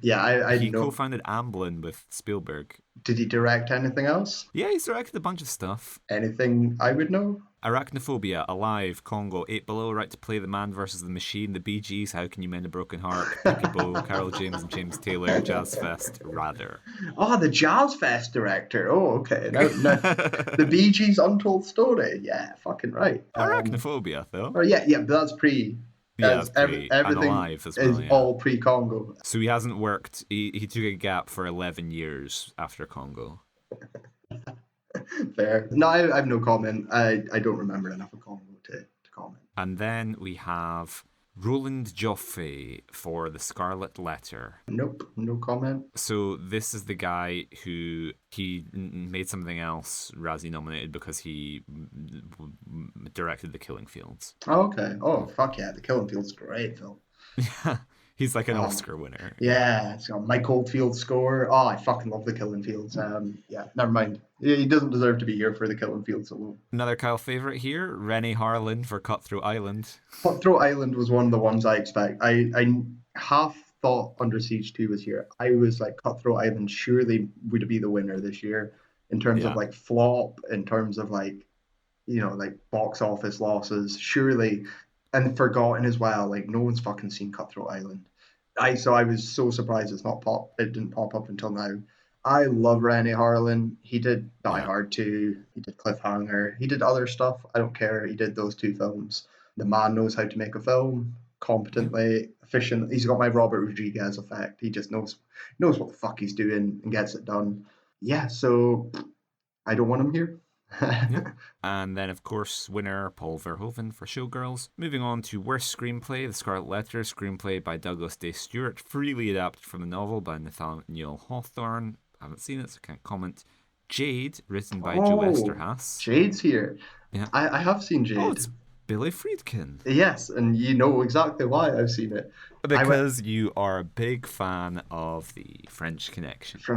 Yeah, I He know. co-founded Amblin with Spielberg. Did he direct anything else? Yeah, he's directed a bunch of stuff. Anything I would know? Arachnophobia, Alive, Congo, 8 Below, Right to Play the Man versus the Machine, The Bee Gees, How Can You Mend a Broken Heart, Peekaboo, Carol James and James Taylor, Jazz Fest, Rather. Oh, the Jazz Fest director. Oh, okay. Now, the Bee Gees' Untold Story. Yeah, fucking right. Arachnophobia, though. Or yeah, but that's pre. Yeah, that's pre. And Everything Alive as well, is yeah. all pre-Congo. So he hasn't worked. He took a gap for 11 years after Congo. Fair. No, I have no comment. I don't remember enough of Congo to comment. And then we have Roland Joffe for The Scarlet Letter. Nope, no comment. So this is the guy who he made something else Razzie nominated because he directed The Killing Fields. Oh, okay. Oh, fuck yeah. The Killing Field's a great film. Yeah, he's like an Oscar winner. Yeah, it's got Mike Oldfield score. Oh, I fucking love The Killing Fields. Yeah, never mind. He doesn't deserve to be here for The Killing Fields alone. Another Kyle favorite here, Rennie Harlan for Cutthroat Island. Cutthroat Island was one of the ones I expect. I half thought Under Siege 2 was here. I was like, Cutthroat Island surely would be the winner this year in terms of like flop, in terms of like, like box office losses. Surely, and forgotten as well. Like no one's fucking seen Cutthroat Island. I was so surprised it didn't pop up until now. I love Rennie Harlan. He did Die Hard 2. He did Cliffhanger. He did other stuff. I don't care. He did those two films. The man knows how to make a film competently, efficiently. He's got my Robert Rodriguez effect. He just knows what the fuck he's doing and gets it done. Yeah, so I don't want him here. And then, of course, winner Paul Verhoeven for Showgirls. Moving on to Worst Screenplay, The Scarlet Letter, screenplay by Douglas Day Stewart, freely adapted from the novel by Nathaniel Hawthorne. Haven't seen it, so can't comment. Jade, written by Joe Esterhaas. Jade's here. Yeah, I have seen Jade. Oh, it's Billy Friedkin. Yes, and you know exactly why I've seen it. Because you are a big fan of the French Connection. So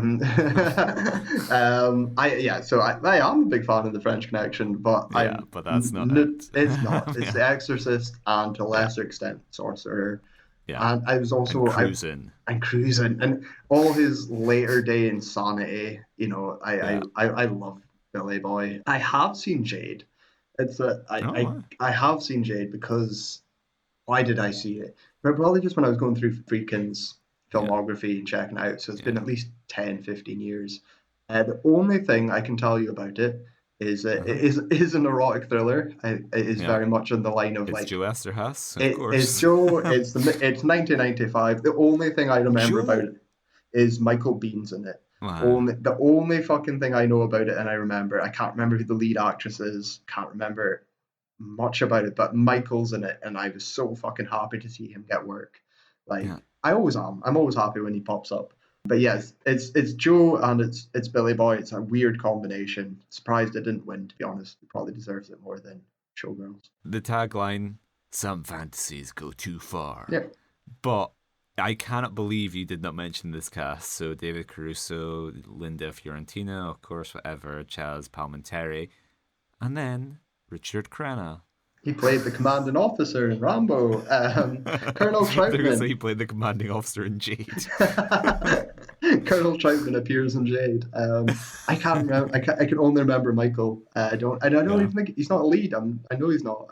I am a big fan of the French Connection, but but that's not it. It's not. It's The Exorcist and to a lesser extent Sorcerer. Yeah. And I was also Cruising. And all his later day insanity. I love Billy Boy. I have seen Jade. I have seen Jade because why did I see it? But probably just when I was going through Friedkin's filmography and checking out. So it's been at least 10, 15 years. The only thing I can tell you about it is it is an erotic thriller. It is very much on the line of Joe Esterhaas, of course. It's Joe. It's 1995. The only thing I remember about it is Michael Bihn's in it. Wow. The only fucking thing I know about it, and I can't remember who the lead actress is. Can't remember much about it, but Michael's in it, and I was so fucking happy to see him get work. I always am. I'm always happy when he pops up. But yes, it's Joe and it's Billy Boy. It's a weird combination. Surprised it didn't win, to be honest. It probably deserves it more than Showgirls. The tagline: "Some fantasies go too far." Yeah. But I cannot believe you did not mention this cast. So David Caruso, Linda Fiorentina, of course, whatever, Chaz Palminteri, and then Richard Crenna. He played the commanding officer in Rambo. Colonel Troutman. He played the commanding officer in Jade. Colonel Troutman appears in Jade. I can't remember. I can only remember Michael. I don't even think he's not a lead. I know he's not.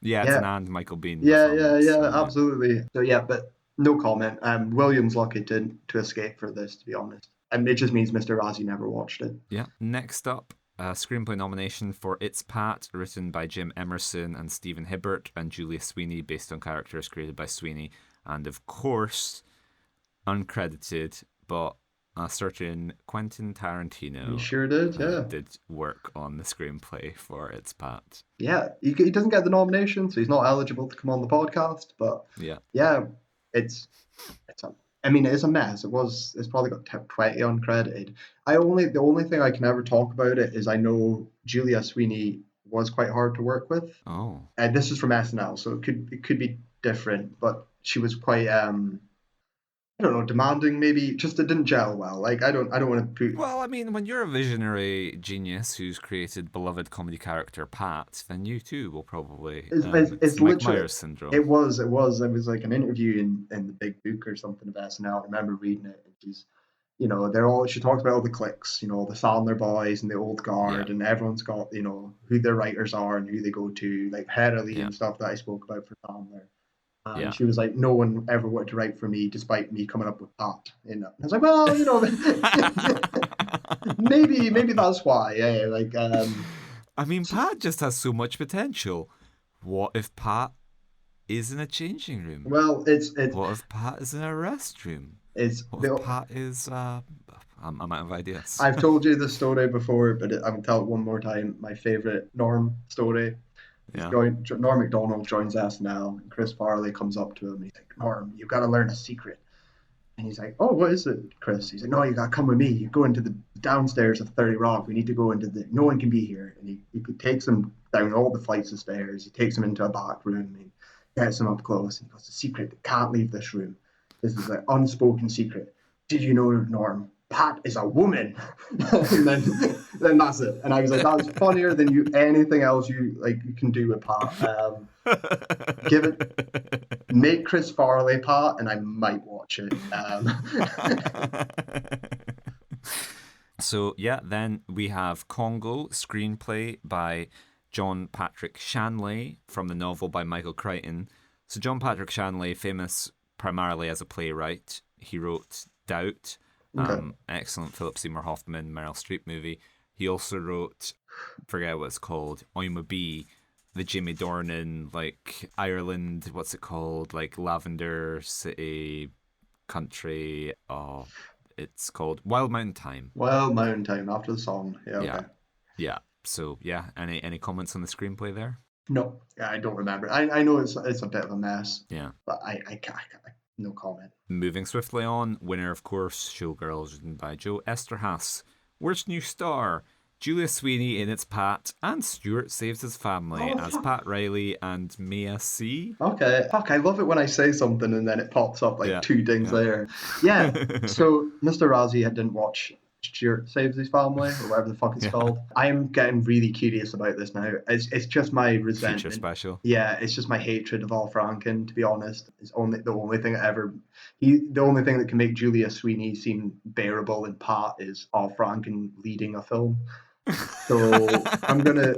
Yeah, it's Yeah, an and Michael Biehn yeah, performance. So, yeah. absolutely. So yeah, but no comment. William's lucky to escape for this, to be honest. And it just means Mr. Razzie never watched it. Yeah. Next up, a screenplay nomination for It's Pat, written by Jim Emerson and Stephen Hibbert and Julia Sweeney, based on characters created by Sweeney. And of course, uncredited, but a certain Quentin He Tarantino sure did, yeah. did work on the screenplay for It's Pat. Yeah, he doesn't get the nomination, so he's not eligible to come on the podcast. But yeah, it's I mean, it's a mess. It's probably got 20 uncredited. The only thing I can ever talk about it is I know Julia Sweeney was quite hard to work with. Oh. And this is from SNL, so it could be different, but she was quite I don't know, demanding maybe. Just it didn't gel well. Like I don't want to put. Well, I mean, when you're a visionary genius who's created beloved comedy character Pat, then you too will probably. It's Mike literally Myers syndrome. It was like an interview in the Big Book or something of SNL. I remember reading it, and she talks about all the cliques, the Sandler boys and the old guard, and everyone's got who their writers are and who they go to, like Herily and stuff that I spoke about for Sandler. And she was like, no one ever wanted to write for me, despite me coming up with Pat. I was like, well, maybe that's why. Yeah, like. I mean, Pat just has so much potential. What if Pat is in a changing room? Well, What if Pat is in a restroom? What if Pat is? I'm out of ideas. I've told you the story before, but I'm gonna tell it one more time. My favorite Norm story. Norm Macdonald joins SNL, and Chris Farley comes up to him. And he's like, Norm, you've got to learn a secret. And he's like, oh, what is it, Chris? He's like, no, you got to come with me. You go into the downstairs of 30 Rock. We need to go no one can be here. And he takes him down all the flights of stairs. He takes him into a back room. And gets him up close. And he goes, the secret, they can't leave this room. This is an unspoken secret. Did you know, Norm? Pat is a woman. And then that's it. And I was like, that's funnier than anything else you can do with Pat. Make Chris Farley Pat, and I might watch it. So then we have Congo, screenplay by John Patrick Shanley from the novel by Michael Crichton. So John Patrick Shanley, famous primarily as a playwright, he wrote Doubt. Excellent Philip Seymour Hoffman, Meryl Streep movie. He also wrote, forget what it's called, I'm a Bee, the Jamie Dornan, Ireland, what's it called? Lavender City Country. Oh, it's called Wild Mountain Time. Wild Mountain Time, after the song. Yeah, okay. Yeah. So, any comments on the screenplay there? No, I don't remember. I know it's a bit of a mess. Yeah. But I can't. No comment. Moving swiftly on, winner, of course, Showgirls, written by Joe Esterhaas. Worst new star, Julia Sweeney in It's Pat, and Stuart Saves His Family as Pat Riley and Mia C. Okay. Fuck, I love it when I say something and then it pops up 2 dings later. Yeah. So Mr. Razzie didn't watch Stuart Saves His Family, or whatever the fuck it's called. I am getting really curious about this now. It's just my resentment. Future special. Yeah, it's just my hatred of Al Franken, to be honest. It's the only thing that can make Julia Sweeney seem bearable in Pat is Al Franken leading a film. So I'm gonna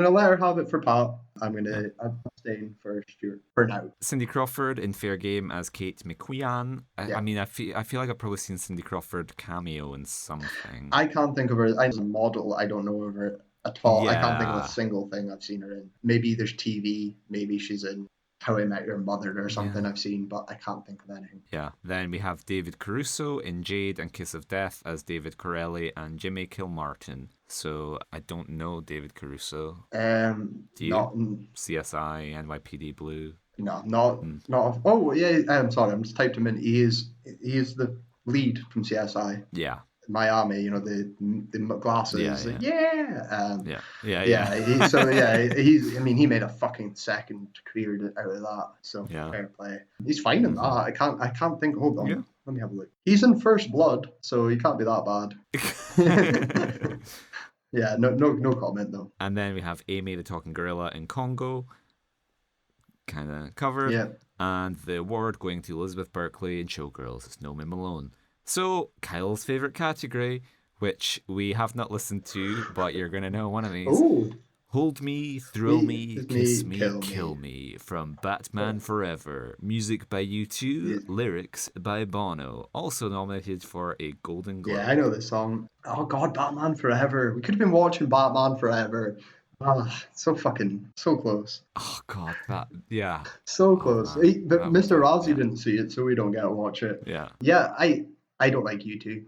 let her have it for Pat. I'm abstain for Stuart for now. Cindy Crawford in Fair Game as Kate McQueen. I mean, I feel like I've probably seen Cindy Crawford cameo in something. I can't think of her as a model. I don't know of her at all. Yeah. I can't think of a single thing I've seen her in. Maybe there's TV. Maybe she's in How I Met Your Mother or something I've seen, but I can't think of anything. Yeah. Then we have David Caruso in Jade and Kiss of Death as David Corelli and Jimmy Kilmartin. So I don't know David Caruso. Do you? Not CSI, NYPD Blue. No, not. Oh yeah. I'm sorry. I'm just typed him in. He is the lead from CSI. Yeah. Miami, the glasses. He made a fucking second career out of that. So fair play. He's fine in that. I can't think. Hold on, let me have a look. He's in First Blood, so he can't be that bad. Yeah, no comment though. And then we have Amy the Talking Gorilla in Congo, kind of covered. Yeah. And the award going to Elizabeth Berkeley in Showgirls. It's Nomi Malone. So, Kyle's favourite category, which we have not listened to, but you're going to know one of these. Ooh. Hold Me, Thrill Me, Kiss Me, kill Kill Me from Batman Forever. Music by U2, lyrics by Bono. Also nominated for a Golden Globe. Yeah, I know this song. Oh God, Batman Forever. We could have been watching Batman Forever. Ah, so close. Oh God, yeah. So close. But Mr. Razzie yeah. didn't see it, so we don't get to watch it. Yeah. Yeah, I don't like U2.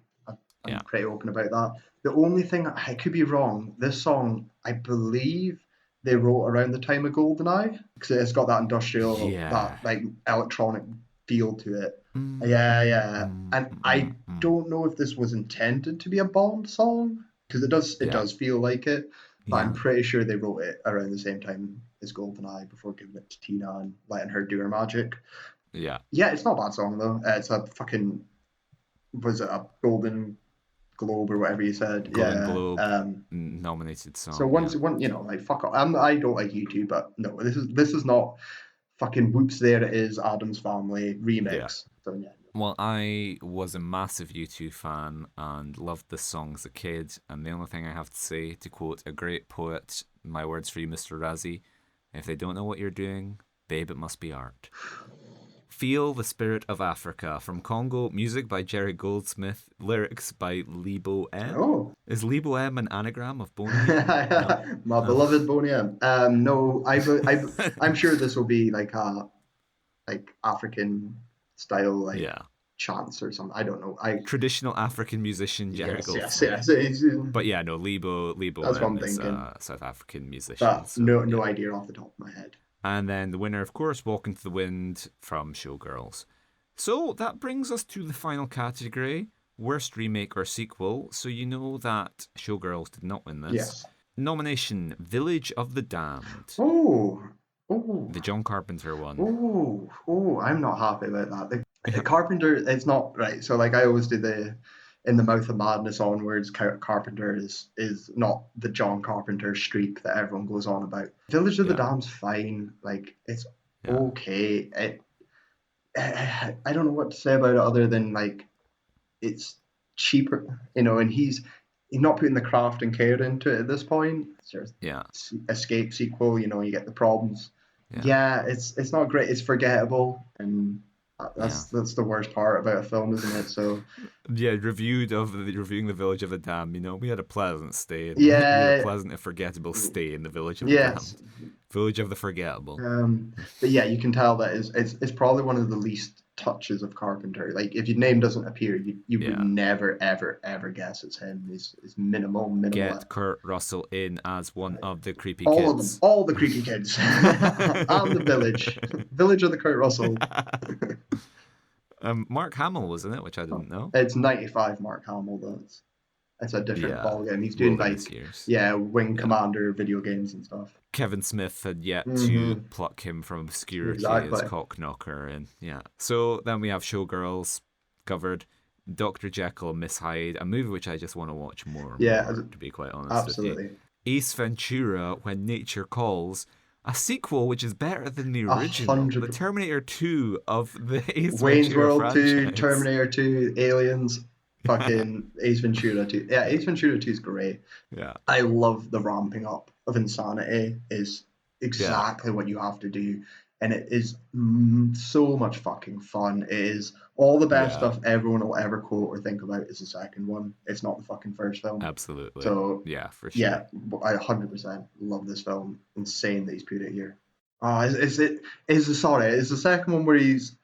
I'm pretty open about that. The only thing, I could be wrong, this song, I believe they wrote around the time of GoldenEye, because it's got that industrial, that like electronic feel to it. Yeah. And I don't know if this was intended to be a Bond song, because it does feel like it, but I'm pretty sure they wrote it around the same time as GoldenEye before giving it to Tina and letting her do her magic. Yeah. Yeah, it's not a bad song though. It's a fucking, was it a Golden Globe or whatever you said? Golden Globe nominated song. So one, like fuck off. I don't like U2, but no, this is not fucking Whoops There It Is, Addams Family remix. Yeah. So yeah. Well, I was a massive U2 fan and loved this song as a kid. And the only thing I have to say, to quote a great poet, my words for you, Mr. Razzie, if they don't know what you're doing, babe, it must be art. Feel the Spirit of Africa from Congo, music by Jerry Goldsmith, lyrics by Lebo M. Oh. Is Lebo M an anagram of Boney M? No. My beloved Boney M. No, I'm sure this will be like a African style chants or something. I don't know. Traditional African musician Jerry Goldsmith. Yes. But yeah, no, Lebo That's M is a South African musician. But so, no idea off the top of my head. And then the winner, of course, Walk Into the Wind from Showgirls. So that brings us to the final category, Worst Remake or Sequel. So you know that Showgirls did not win this. Yes. Nomination, Village of the Damned. Oh. The John Carpenter one. Oh, I'm not happy about that. The Carpenter, it's not right. So like I always do the In the Mouth of Madness onwards, Carpenter is not the John Carpenter streak that everyone goes on about. Village of the Damned's fine. Like, it's okay. I don't know what to say about it other than, like, it's cheaper, and he's not putting the craft and care into it at this point. It's just Escape sequel, you get the problems. Yeah, it's not great. It's forgettable, and that's the worst part about a film, isn't it? So reviewing the Village of the Damned, we had a pleasant stay. We had a pleasant and forgettable stay in the Village of the Damned. Village of the Forgettable. But yeah, you can tell that it's probably one of the least touches of Carpenter. Like, if your name doesn't appear, you would never ever guess it's him. He's minimal. Get Kurt Russell in as one of the creepy kids. All of them, all the creepy kids. And the Village of the Kurt Russell. Mark Hamill was in it, which I didn't know. It's 95 Mark Hamill though. It's a different ball game. He's doing Wing Commander video games and stuff. Kevin Smith had yet to pluck him from obscurity as Cockknocker, and So then we have Showgirls covered, Dr. Jekyll and Miss Hyde, a movie which I just want to watch more. To be quite honest, absolutely. With you. Ace Ventura: When Nature Calls. A sequel which is better than the original. 100%. The Terminator 2 of the Ace Wayne's Ventura World franchise. 2, Terminator 2, Aliens, fucking Ace Ventura 2. Yeah, Ace Ventura 2 is great. Yeah. I love the ramping up of insanity. Is exactly what you have to do. And it is so much fucking fun. It is all the best stuff everyone will ever quote or think about is the second one. It's not the fucking first film. Absolutely. So, yeah, for sure. Yeah, I 100% love this film. Insane that he's put it here. Is the second one where he's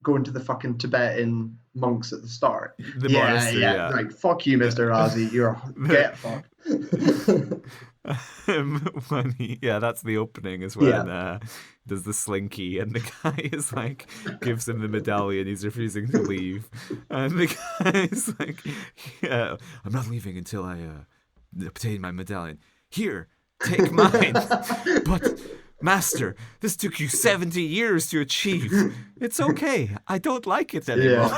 going to the fucking Tibetan monks at the start? The monastery, yeah. Like, fuck you, Mr. Razzie. Get fucked. That's the opening is when there's the slinky and the guy is like gives him the medallion, he's refusing to leave, and the guy is like, I'm not leaving until I obtain my medallion. Here, take mine. But Master, this took you 70 years to achieve. It's okay, I don't like it anymore.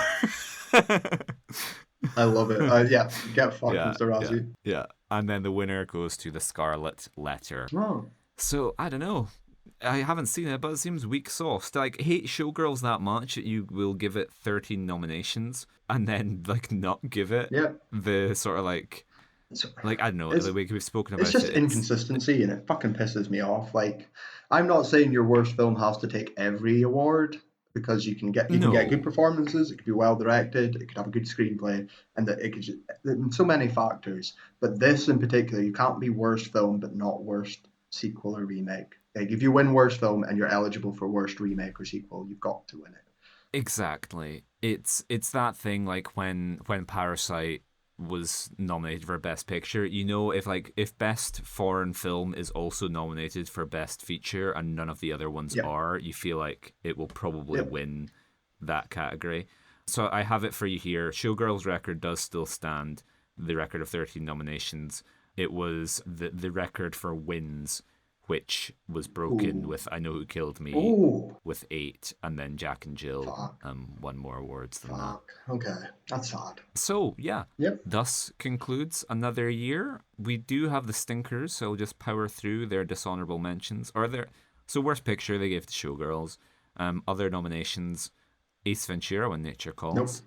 I love it. Get fucked, Mr. Razzie. Yeah. And then the winner goes to The Scarlet Letter. Oh. So, I don't know. I haven't seen it, but it seems weak sauce. Like, hate Showgirls that much that you will give it 13 nominations and then, like, not give it the sort of, like, So, Like, I don't know, it's like we've spoken it's about just it. inconsistency, and it fucking pisses me off. Like, I'm not saying your worst film has to take every award, because you can get good No, performances, it could be well directed, it could have a good screenplay, and that it could just, so many factors. But this in particular, you can't be worst film but not worst sequel or remake. Like, if you win worst film and you're eligible for worst remake or sequel, you've got to win it. exactly. It's that thing like when Parasite was nominated for Best Picture. You know, if Best Foreign Film is also nominated for Best Feature and none of the other ones Yeah. are, you feel like it will probably Yep. win that category. So I have it for you here. Showgirls' record does still stand, the record of 13 nominations. It was the record for wins, which was broken Ooh. with I Know Who Killed Me Ooh. with 8, and then Jack and Jill Fuck. won more awards than that. Fuck. Okay. That's sad. So, yeah, Yep. thus concludes another year. We do have the stinkers, so we'll just power through their dishonorable mentions. So, Worst Picture, they gave to Showgirls. Other nominations, Ace Ventura, When Nature Nope. Calls.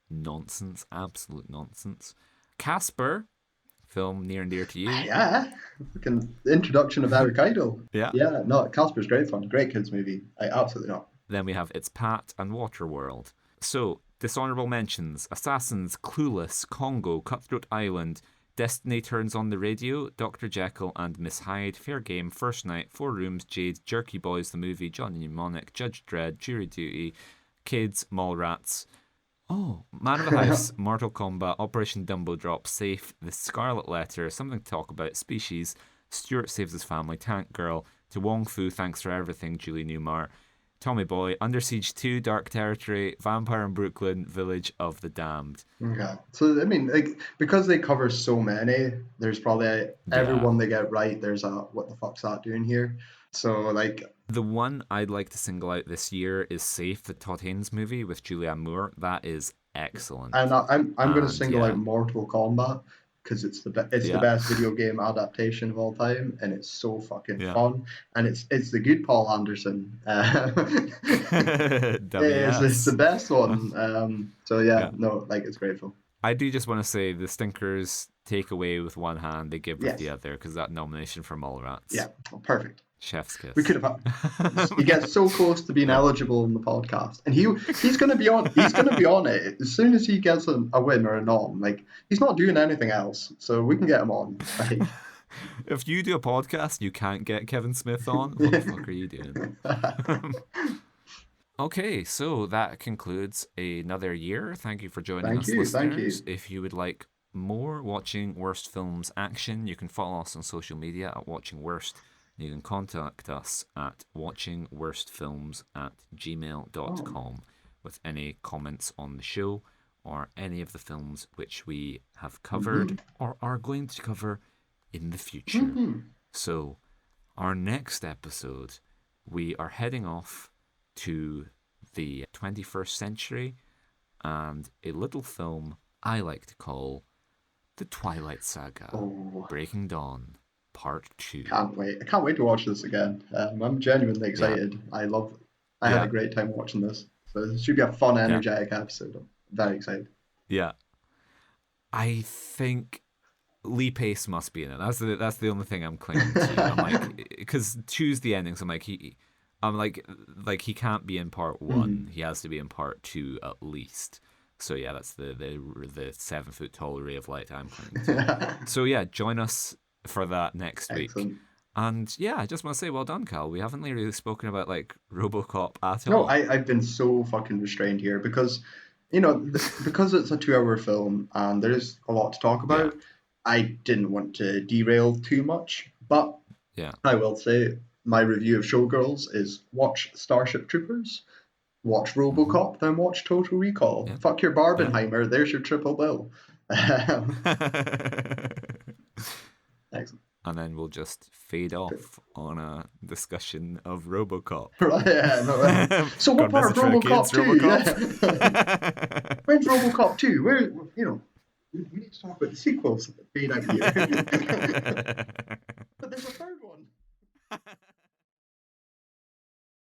Nonsense, absolute nonsense. Casper, film near and dear to you. Yeah. Fucking introduction of Eric Idle. Yeah. Yeah, no, Casper's great fun. Great kids movie. I absolutely not. Then we have It's Pat and Waterworld. So, dishonorable mentions, Assassins, Clueless, Congo, Cutthroat Island, Destiny Turns on the Radio, Dr. Jekyll and Miss Hyde, Fair Game, First Night, Four Rooms, Jade, Jerky Boys, The Movie, Johnny Mnemonic, Judge Dredd, Jury Duty, Kids, Mallrats, Man of the House, Mortal Kombat, Operation Dumbo Drop, Safe, The Scarlet Letter, Something to Talk About, Species, Stuart Saves His Family, Tank Girl, To Wong Fu, Thanks for Everything, Julie Newmar, Tommy Boy, Under Siege 2, Dark Territory, Vampire in Brooklyn, Village of the Damned. Okay. So, I mean, like, because they cover so many, there's probably every Yeah. one they get right, there's a what the fuck's that doing here? So, like, The one I'd like to single out this year is Safe, the Todd Haynes movie with Julianne Moore. That is excellent. and I'm going to And single out Mortal Kombat because it's the best video game adaptation of all time, and it's so fucking fun, and it's the good Paul Anderson. It's the best one. So yeah, no, like, it's grateful. I do just want to say the stinkers take away with one hand, they give with the other, because that nomination for Mallrats. Yeah, perfect. Chef's kiss. We could have. He gets so close to being eligible in the podcast, and he's going to be on. He's going to be on it as soon as he gets a win or a nom. Like, he's not doing anything else, so we can get him on. Like, if you do a podcast, you can't get Kevin Smith on. What the fuck are you doing? Okay, so that concludes another year. Thank you for joining us, listeners. Thank you. If you would like more Watching Worst Films action, you can follow us on social media at Watching Worst. You can contact us at watchingworstfilms@gmail.com with any comments on the show or any of the films which we have covered or are going to cover in the future. So, our next episode, we are heading off to the 21st century and a little film I like to call The Twilight Saga, Breaking Dawn. Part 2. Can't wait. I can't wait to watch this again. I'm genuinely excited. I had a great time watching this. So it should be a fun, energetic episode. I'm very excited. Yeah. I think Lee Pace must be in it. That's the only thing I'm clinging to. I'm like, because choose the endings. I'm like he can't be in part 1. He has to be in part 2 at least. So yeah, that's the 7 foot tall ray of light I'm clinging to. So yeah, join us for that next week. And yeah, I just want to say well done, Cal. We haven't really spoken about like RoboCop at all. No, I've been so fucking restrained here because, because it's a 2-hour film and there's a lot to talk about. I didn't want to derail too much, but I will say my review of Showgirls is watch Starship Troopers, watch RoboCop, then watch Total Recall. Fuck your Barbenheimer. There's your triple bill. Excellent. And then we'll just fade off on a discussion of RoboCop. Right, yeah, no, so what part of RoboCop 2? Yeah. When's RoboCop 2? Where, we need to talk about the sequels. Fade out here. But there's a third one.